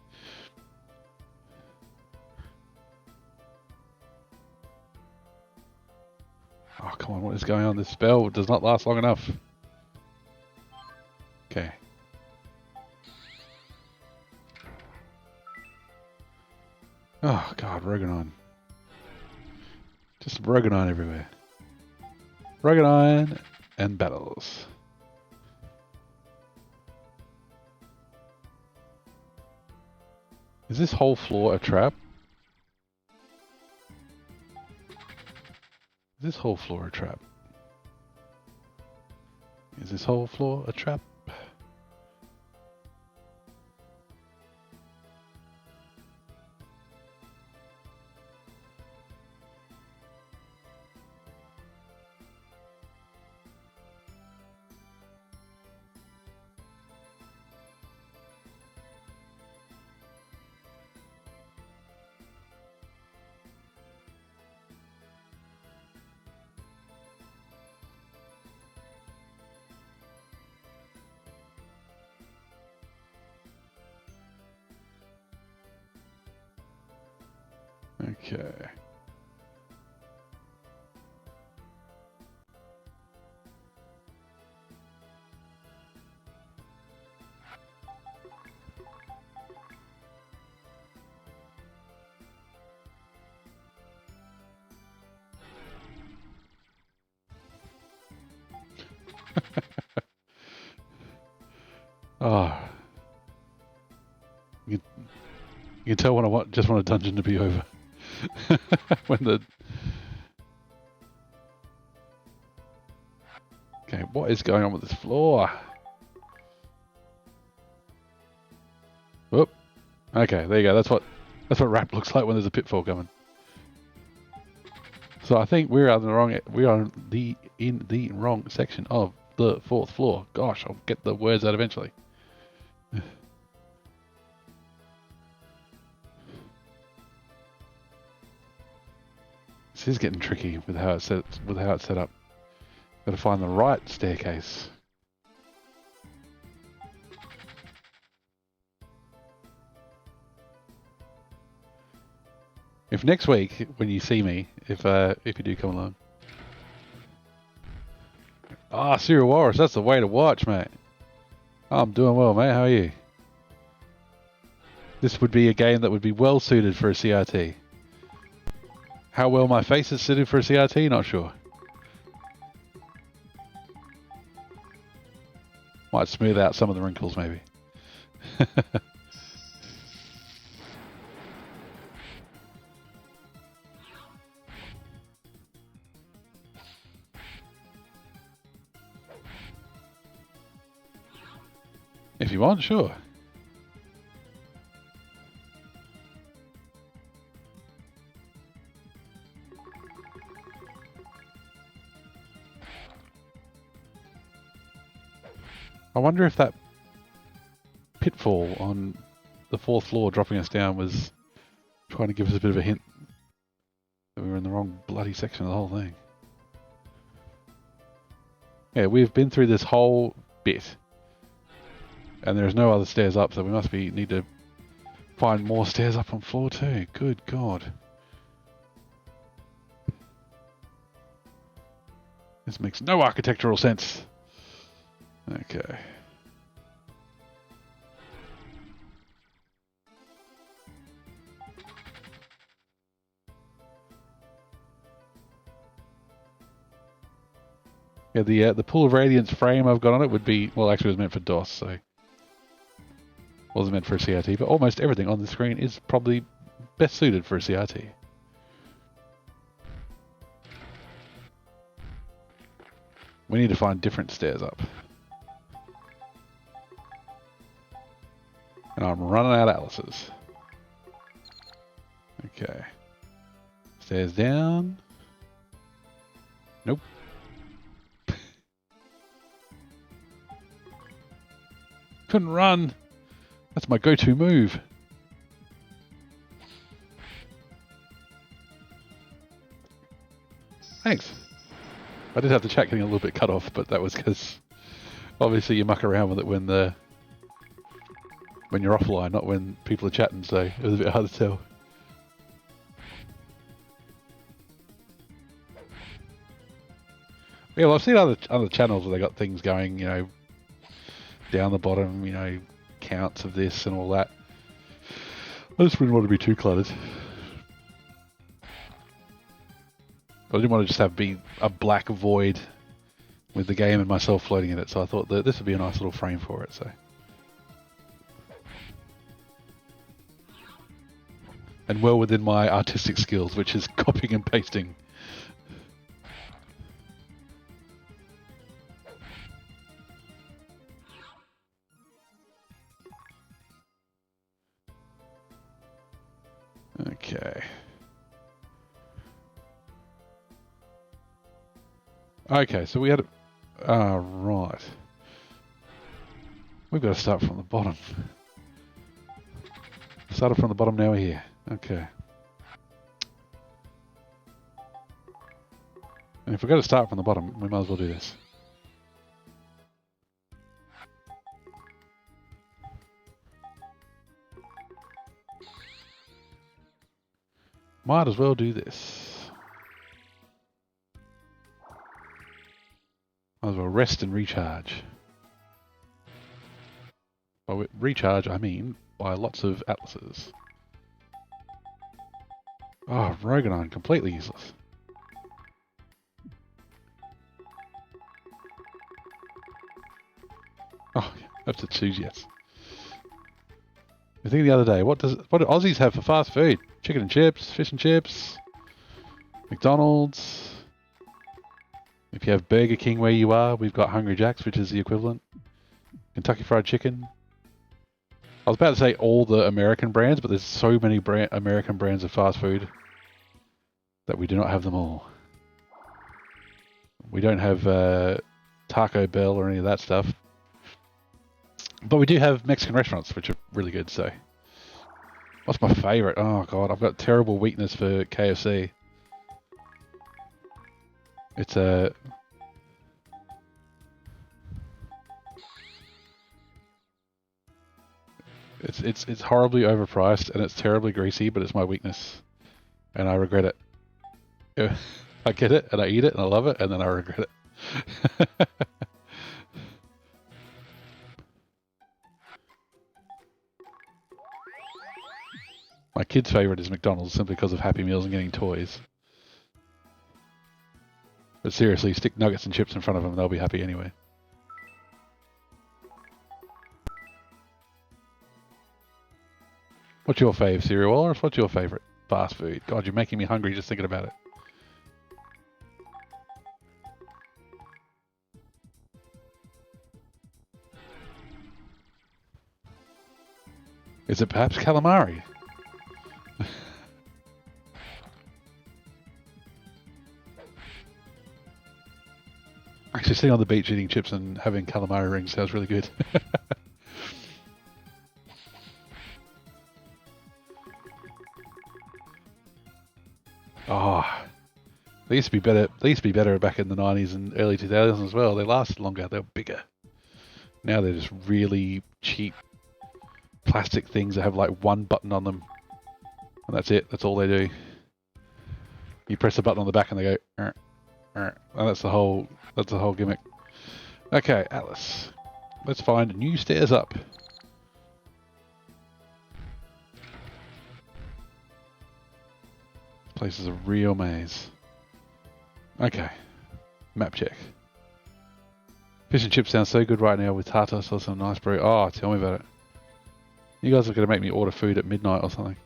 Oh, come on, what is going on? This spell does not last long enough. Okay. Oh, God, Roganon. Just Roganon everywhere. Roganon and battles. Is this whole floor a trap? Is this whole floor a trap? Is this whole floor a trap? Okay. Oh. You can tell when I just want a dungeon to be over. When the... Okay, what is going on with this floor? Whoop. Okay, there you go. That's what rap looks like when there's a pitfall coming. So I think we are in the wrong section of the 4th floor. Gosh, I'll get the words out eventually. This is getting tricky with how it's set up. Got to find the right staircase. If next week, when you see me, if you do come along. Ah, Serial Walrus, that's the way to watch, mate. I'm doing well, mate. How are you? This would be a game that would be well suited for a CRT. How well my face is suited for a CRT, not sure. Might smooth out some of the wrinkles, maybe. If you want, sure. I wonder if that pitfall on the 4th floor dropping us down was trying to give us a bit of a hint that we were in the wrong bloody section of the whole thing. Yeah, we've been through this whole bit. And there's no other stairs up, so we must need to find more stairs up on floor 2. Good God. This makes no architectural sense. Okay. Yeah, the Pool of Radiance frame I've got on it would be, well, actually it was meant for DOS, so wasn't meant for a CRT, but almost everything on the screen is probably best suited for a CRT. We need to find different stairs up. And I'm running out of atlases. Okay. Stairs down. Nope. Couldn't run. That's my go-to move. Thanks. I did have the chat getting a little bit cut off, but that was because obviously you muck around with it when you're offline, not when people are chatting, so it was a bit hard to tell. Yeah, well, I've seen other channels where they got things going, you know, down the bottom, you know, counts of this and all that. I just wouldn't want to be too cluttered. But I didn't want to just be a black void with the game and myself floating in it, so I thought that this would be a nice little frame for it. So, and well within my artistic skills, which is copying and pasting. Okay. Okay, so we had... right. We've got to start from the bottom. Started from the bottom, now we're here. Okay. And if we're going to start from the bottom, we might as well do this. Might as well do this. Might as well rest and recharge. By recharge, I mean buy lots of atlases. Oh, Roganon, completely useless. Oh, that's to choose, yes. I think the other day, what do Aussies have for fast food? Chicken and chips, fish and chips, McDonald's. If you have Burger King where you are, we've got Hungry Jack's, which is the equivalent. Kentucky Fried Chicken. I was about to say all the American brands, but there's so many American brands of fast food that we do not have them all. We don't have Taco Bell or any of that stuff. But we do have Mexican restaurants, which are really good, so. What's my favourite? Oh, God, I've got terrible weakness for KFC. It's a... It's horribly overpriced and it's terribly greasy, but it's my weakness. and I regret it. I get it, and I eat it, and I love it, and then I regret it. My kid's favourite is McDonald's simply because of Happy Meals and getting toys. But seriously, stick nuggets and chips in front of them, they'll be happy anyway. What's your fave, cereal Walrus? What's your favourite fast food? God, you're making me hungry just thinking about it. Is it perhaps calamari? Actually, sitting on the beach eating chips and having calamari rings sounds really good. Oh, they used to be better. They used to be better back in the 90s and early 2000s as well. They lasted longer. They were bigger. Now they're just really cheap plastic things that have like one button on them, and that's it. That's all they do. You press a button on the back and they go, and that's the whole gimmick. Okay, Alice, let's find new stairs up. This place is a real maze. Okay, map check. Fish and chips sound so good right now with tartar sauce and nice brew. Oh, tell me about it. You guys are going to make me order food at midnight or something.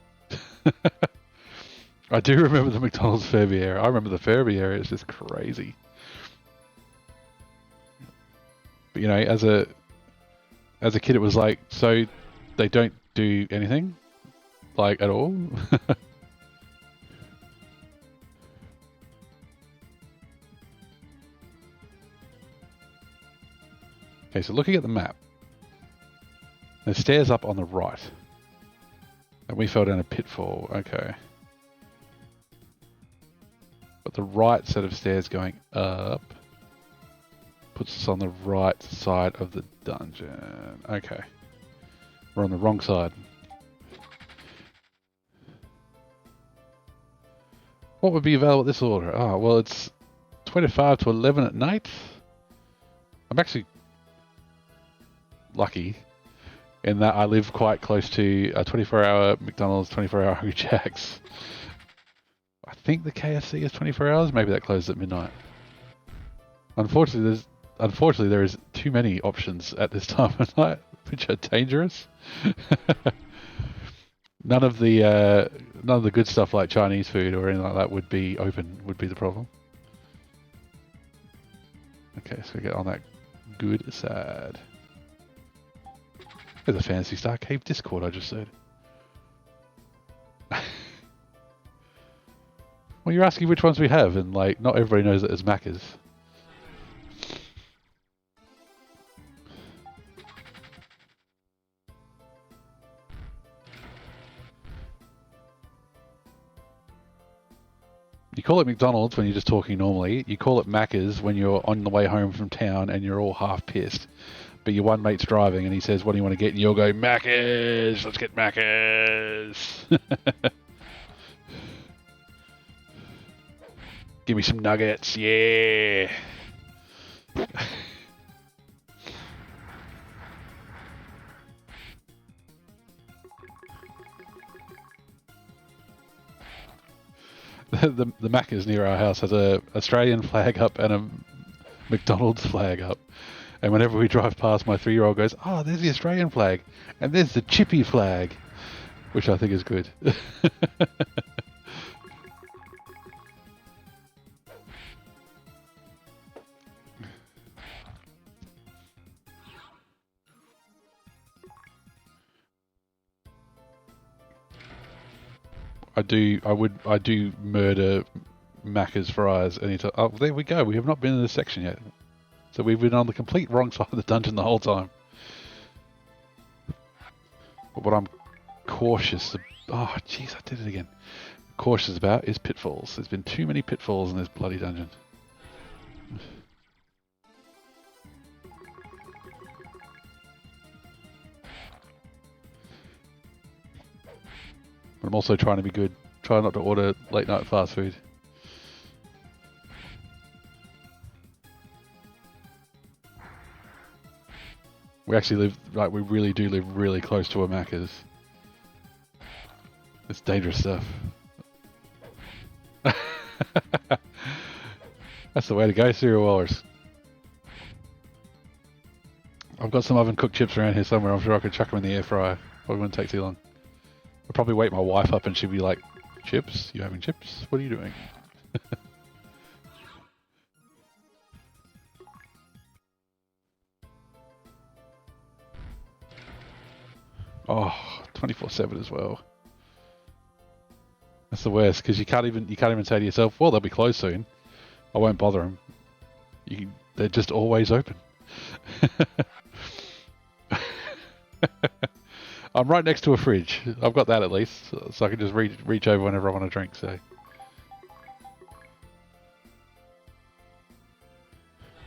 I do remember the McDonald's Furby area. I remember the Furby area. It's just crazy. But you know, as a kid, it was like, so they don't do anything, like at all. Okay, so looking at the map, there's stairs up on the right, and we fell down a pitfall. Okay. But the right set of stairs going up puts us on the right side of the dungeon. Okay. We're on the wrong side. What would be available at this order? Oh, well, it's 25 to 11 at night. I'm actually lucky in that I live quite close to a 24-hour McDonald's, 24-hour Hungry Jack's. I think the KFC is 24 hours. Maybe that closes at midnight. Unfortunately, there is too many options at this time of night, which are dangerous. None of the good stuff like Chinese food or anything like that would be open. Would be the problem. Okay, so we get on that good side. There's a Fantasy Star Cave Discord. I just said. Well, you're asking which ones we have, and like, not everybody knows that there's Macca's. You call it McDonald's when you're just talking normally. You call it Macca's when you're on the way home from town and you're all half pissed. But your one mate's driving and he says, "What do you want to get?" And you'll go, "Macca's, let's get Macca's." Give me some nuggets, yeah. the Macca's near our house has a Australian flag up and a McDonald's flag up. And whenever we drive past, my 3-year-old goes, "Oh, there's the Australian flag, and there's the Chippy flag," which I think is good. I do murder Macca's fries anytime. Oh, there we go. We have not been in this section yet. So we've been on the complete wrong side of the dungeon the whole time. But what I'm cautious... Oh, jeez, I did it again. Cautious about is pitfalls. There's been too many pitfalls in this bloody dungeon. But I'm also trying to be good, try not to order late night fast food. We actually live, like, we really do live really close to a Macca's. It's dangerous stuff. That's the way to go, cereal wallers. I've got some oven cooked chips around here somewhere. I'm sure I could chuck them in the air fryer. Probably wouldn't take too long. I'll probably wake my wife up and she'd be like, "Chips? You having chips? What are you doing?" Oh, 24/7 as well. That's the worst because you can't even say to yourself, "Well, they'll be closed soon. I won't bother them." They're just always open. I'm right next to a fridge. I've got that at least, so I can just reach over whenever I want to drink. So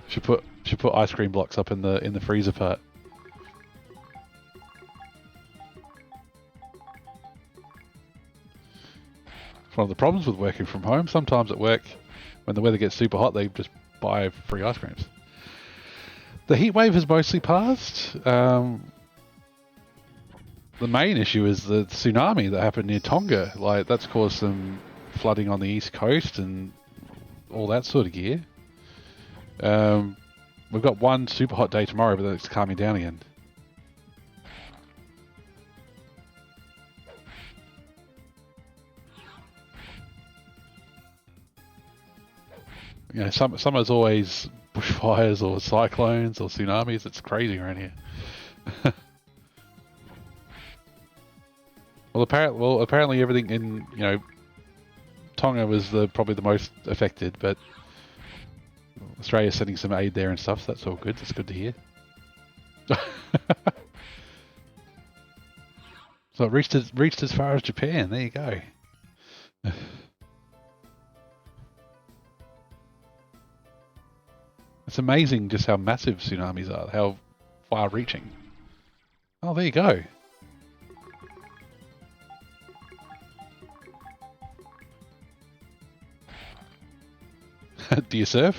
should put ice cream blocks up in the freezer part. It's one of the problems with working from home. Sometimes at work, when the weather gets super hot, they just buy free ice creams. The heat wave has mostly passed. The main issue is the tsunami that happened near Tonga. Like, that's caused some flooding on the east coast and all that sort of gear. We've got one super hot day tomorrow, but then it's calming down again. You know, summer's always bushfires or cyclones or tsunamis. It's crazy around here. Well, apparently everything in, you know, Tonga was probably the most affected, but Australia's sending some aid there and stuff, so that's all good. That's good to hear. So it reached as far as Japan. There you go. It's amazing just how massive tsunamis are, how far-reaching. Oh, there you go. Do you surf?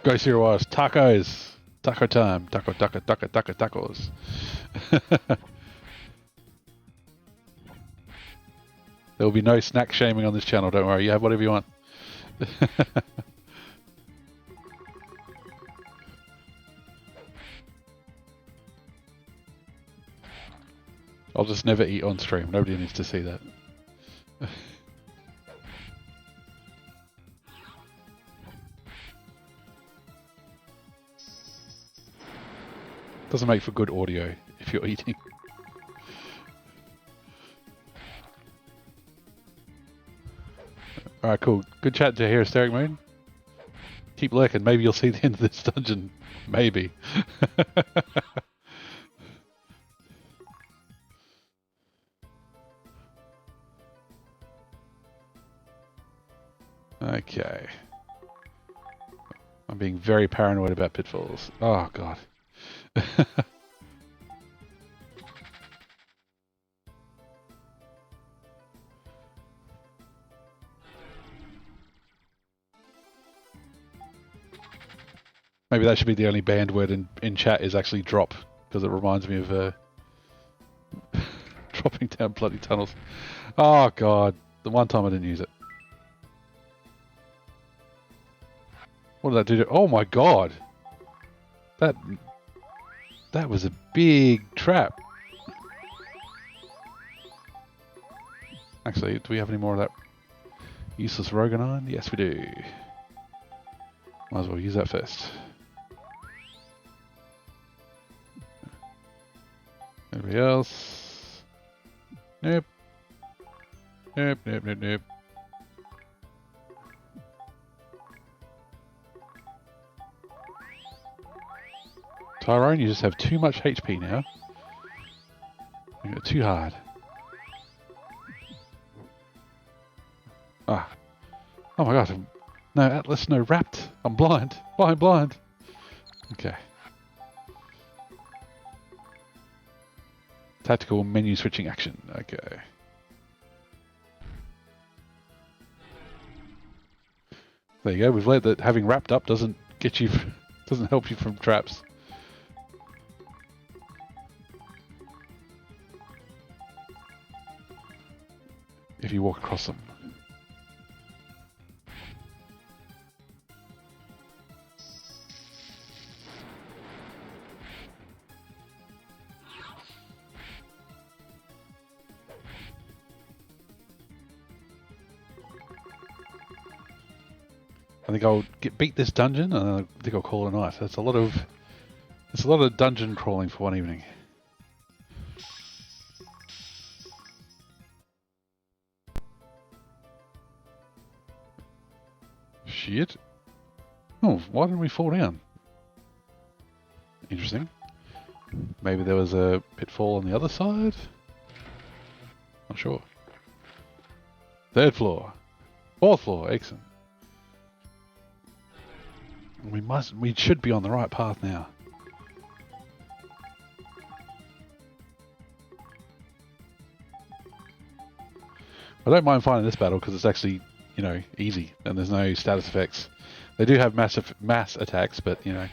Go cereal wars. Tacos. Taco time. Tacos. There will be no snack shaming on this channel, don't worry. You have whatever you want. I'll just never eat on stream. Nobody needs to see that. Doesn't make for good audio if you're eating. Alright, cool. Good chat to hear, Steric Moon. Keep lurking. Maybe you'll see the end of this dungeon. Maybe. Okay. I'm being very paranoid about pitfalls. Oh, God. Maybe that should be the only banned word in chat is actually drop, because it reminds me of dropping down bloody tunnels. Oh, God. The one time I didn't use it. What did that do to... Oh, my God. That was a big trap. Actually, do we have any more of that useless Rogan on? Yes, we do. Might as well use that first. Anybody else? Nope. Nope, nope, nope, nope. Tyrone, you just have too much HP now. You got too hard. Ah. Oh my god. No Atlas, no Wrapped. I'm blind. Blind. Okay. Tactical menu switching action. Okay. There you go. We've learned that having wrapped up doesn't get you, doesn't help you from traps. If you walk across them. I think I'll beat this dungeon, and I think I'll call it a night. It's a lot of dungeon crawling for one evening. Shit. Oh, why didn't we fall down? Interesting. Maybe there was a pitfall on the other side? Not sure. Third floor. Fourth floor, excellent. We should be on the right path now. I don't mind finding this battle because it's actually, you know, easy and there's no status effects. They do have mass attacks, but you know.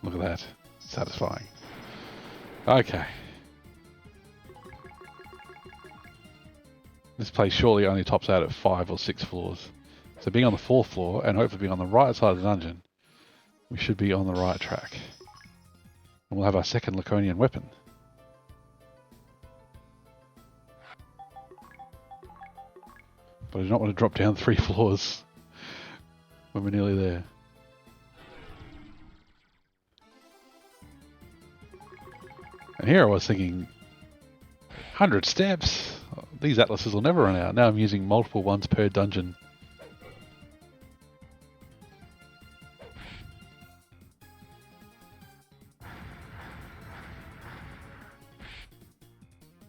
Look at that. Satisfying. Okay. This place surely only tops out at 5 or 6 floors. So being on the 4th floor and hopefully being on the right side of the dungeon, we should be on the right track. And we'll have our second Laconian weapon. But I do not want to drop down 3 floors when we're nearly there. And here I was thinking, 100 steps! These atlases will never run out. Now I'm using multiple ones per dungeon.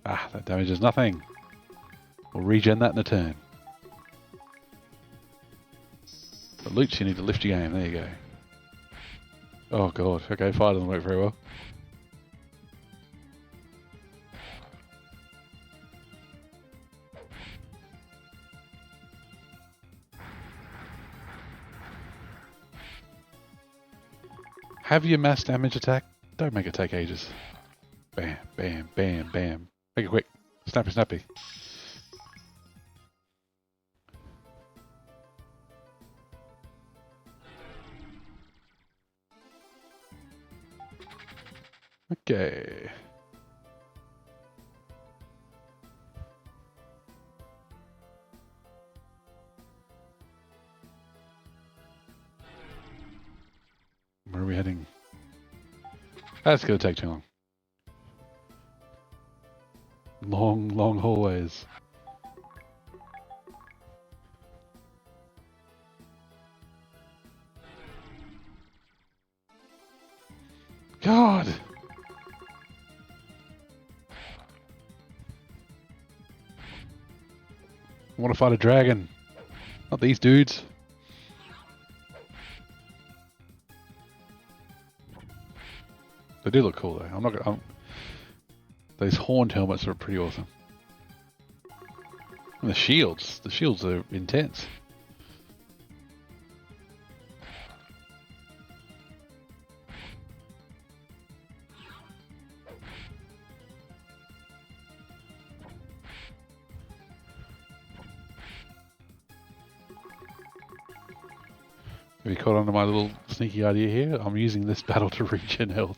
Ah, that damages nothing. We'll regen that in a turn. But loots, you need to lift your game. There you go. Oh god. Okay, fire doesn't work very well. Have your mass damage attack. Don't make it take ages. Bam, bam, bam, bam. Make it quick. Snappy, snappy. Okay. Where are we heading? That's going to take too long. Long, long hallways. God! I want to fight a dragon. Not these dudes. They do look cool though. I'm not gonna. Those horned helmets are pretty awesome. And the shields are intense. Have you caught on to my little sneaky idea here? I'm using this battle to regen health.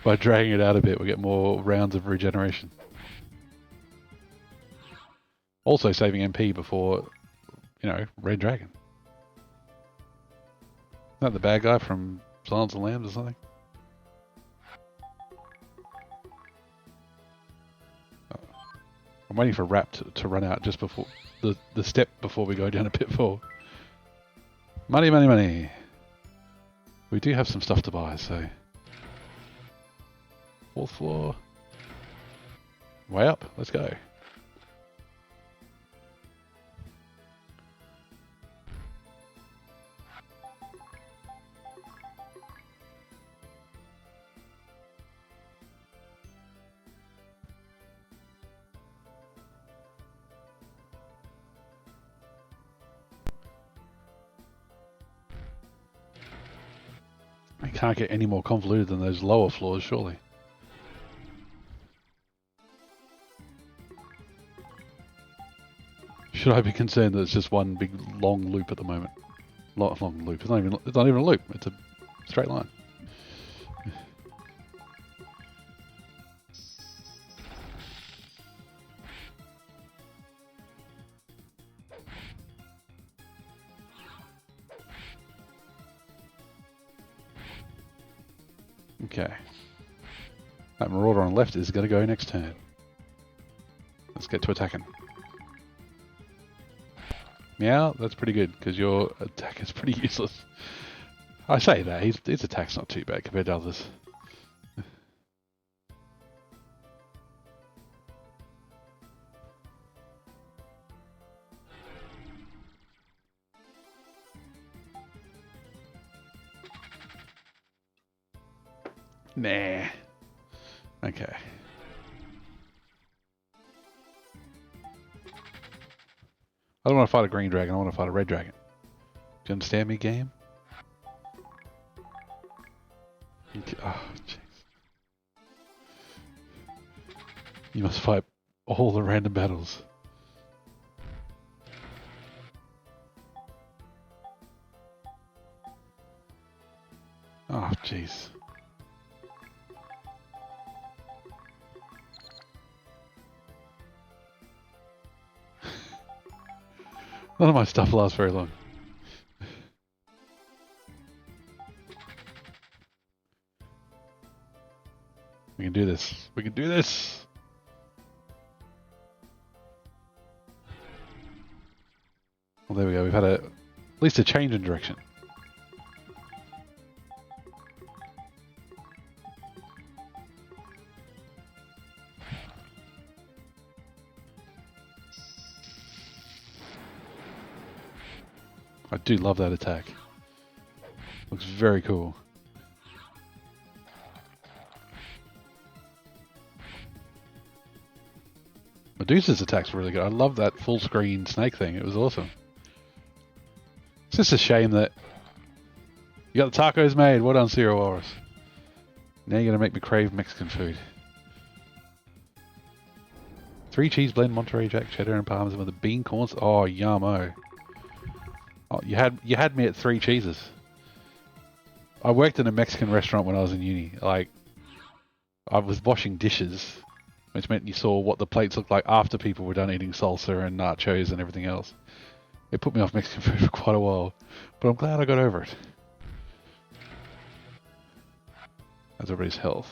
By dragging it out a bit, we get more rounds of regeneration. Also saving MP before, you know, Red Dragon. Isn't that the bad guy from Silence of the Lambs or something? I'm waiting for Rap to run out just before the step before we go down a pitfall. Money, money, money. We do have some stuff to buy, so. 4th floor. Way up. Let's go. can't get any more convoluted than those lower floors, surely. Should I be concerned that it's just one big long loop at the moment? Long loop. It's not even a loop. It's a straight line. Okay. That Marauder on the left is going to go next turn. Let's get to attacking. Meow, that's pretty good, because your attack is pretty useless. I say that, his attack's not too bad compared to others. Nah. Okay. I don't want to fight a green dragon, I want to fight a red dragon. Do you understand me, game? Okay. Oh, jeez. You must fight all the random battles. Oh, jeez. None of my stuff lasts very long. We can do this. We can do this! Well, there we go. We've had at least a change in direction. I do love that attack. Looks very cool. Medusa's attack's really good. I love that full screen snake thing. It was awesome. It's just a shame that you got the tacos made. Well done, Sierra Walrus. Now you're going to make me crave Mexican food. 3 cheese blend, Monterey Jack, cheddar and parmesan with the bean corns. Oh, yummo. Oh, you had me at 3 cheeses. I worked in a Mexican restaurant when I was in uni. Like, I was washing dishes, which meant you saw what the plates looked like after people were done eating salsa and nachos and everything else. It put me off Mexican food for quite a while, but I'm glad I got over it. That's everybody's health.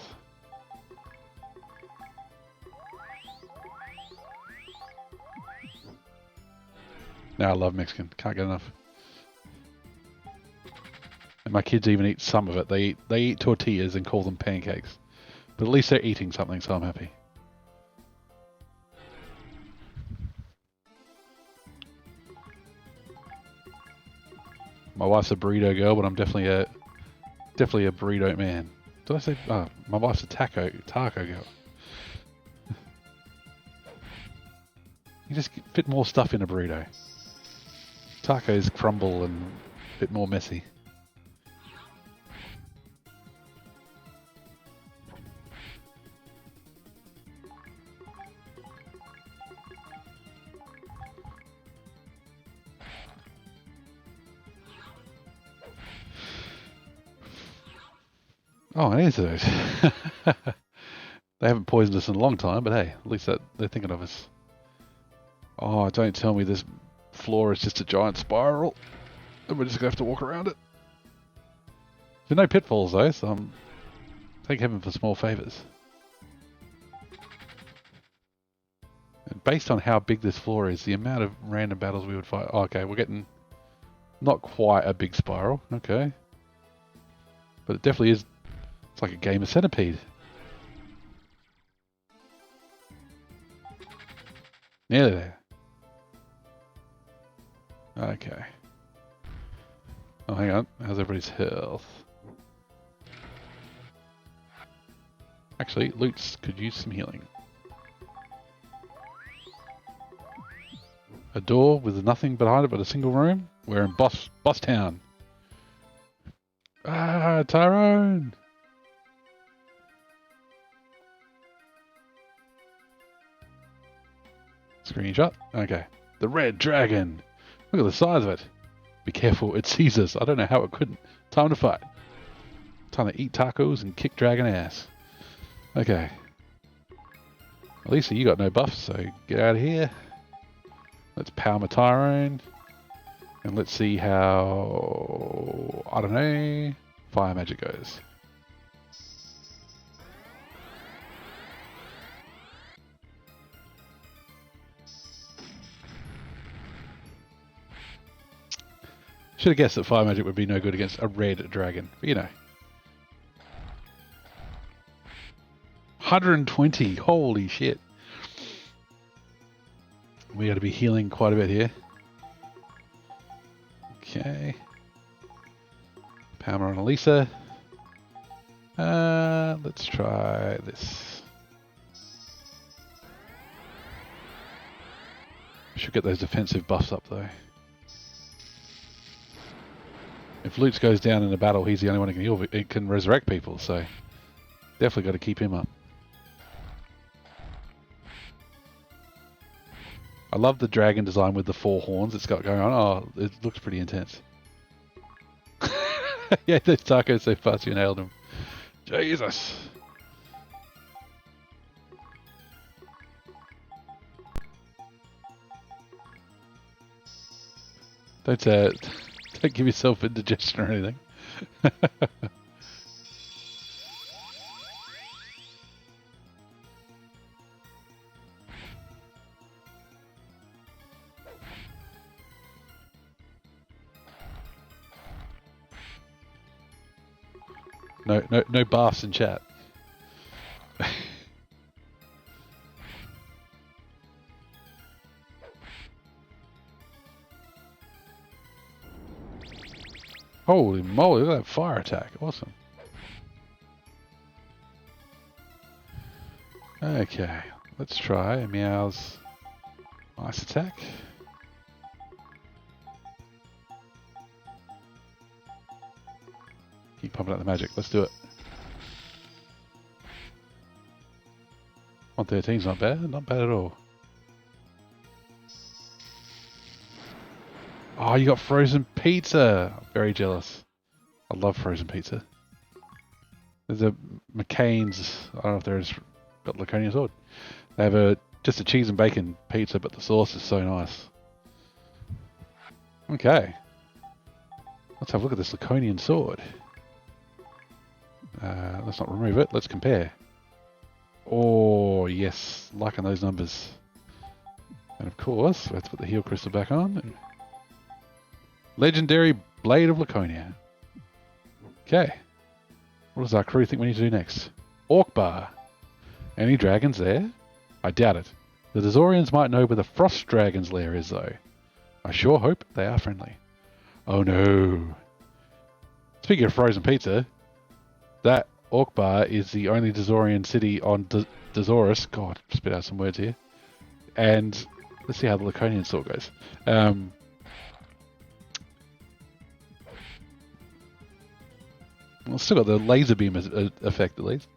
Now I love Mexican. Can't get enough. And my kids even eat some of it. They eat tortillas and call them pancakes. But at least they're eating something, so I'm happy. My wife's a burrito girl, but I'm definitely a burrito man. Did I say? Oh, my wife's a taco girl. You just fit more stuff in a burrito. Tacos crumble and a bit more messy. Oh, it is those. They haven't poisoned us in a long time, but hey, at least they're thinking of us. Oh, don't tell me this floor is just a giant spiral, and we're just gonna have to walk around it. There's no pitfalls though, so thank heaven for small favors. And based on how big this floor is, the amount of random battles we would fight. Oh, okay, we're getting not quite a big spiral. Okay, but it definitely is. It's like a game of Centipede. Nearly there. Okay. Oh, hang on. How's everybody's health? Actually, Loots could use some healing. A door with nothing behind it but a single room? We're in Boss Town. Ah, Tyrone! Screenshot. Okay. The red dragon. Look at the size of it. Be careful, it sees us. I don't know how it couldn't. Time to fight. Time to eat tacos and kick dragon ass. Okay. Lisa, you got no buffs, so get out of here. Let's power my Tyrone. And let's see how, I don't know, fire magic goes. Should have guessed that fire magic would be no good against a red dragon, but you know. 120, holy shit. We got to be healing quite a bit here. Okay. Power on Elisa. Let's try this. Should get those defensive buffs up though. If Lutz goes down in a battle, he's the only one who can heal. It can resurrect people, so definitely got to keep him up. I love the dragon design with the 4 horns it's got going on. Oh, it looks pretty intense. Yeah, those tacos so fast you nailed them. Jesus. Don't give yourself indigestion or anything. No baths in chat. Holy moly, look at that fire attack. Awesome. Okay, let's try Meow's ice attack. Keep pumping out the magic. Let's do it. 113's not bad. Not bad at all. Oh, you got frozen pizza. I'm very jealous. I love frozen pizza. There's a McCain's. I don't know if there's got Laconia sword. They have just a cheese and bacon pizza, but the sauce is so nice. Okay. Let's have a look at this Laconian sword. Let's not remove it. Let's compare. Oh, yes. Liking those numbers. And of course, let's put the heal crystal back on. Legendary Blade of Laconia. Okay. What does our crew think we need to do next? Orc Bar. Any dragons there? I doubt it. The Dazorians might know where the Frost Dragon's lair is, though. I sure hope they are friendly. Oh no. Speaking of frozen pizza, that Orc Bar is the only Dazorian city on Dazorus. God, spit out some words here. And let's see how the Laconian sword goes. Well, still got the laser beam effect at least.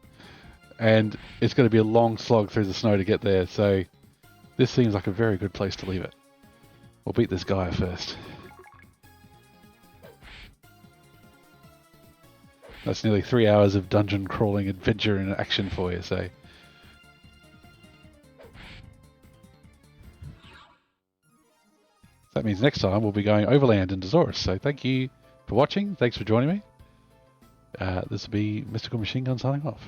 And it's going to be a long slog through the snow to get there, so this seems like a very good place to leave it. We'll beat this guy first. That's nearly 3 hours of dungeon crawling adventure and action for you, so. That means next time we'll be going overland in Dazorus, so thank you for watching, thanks for joining me. This will be Mystical Machine Gun signing off.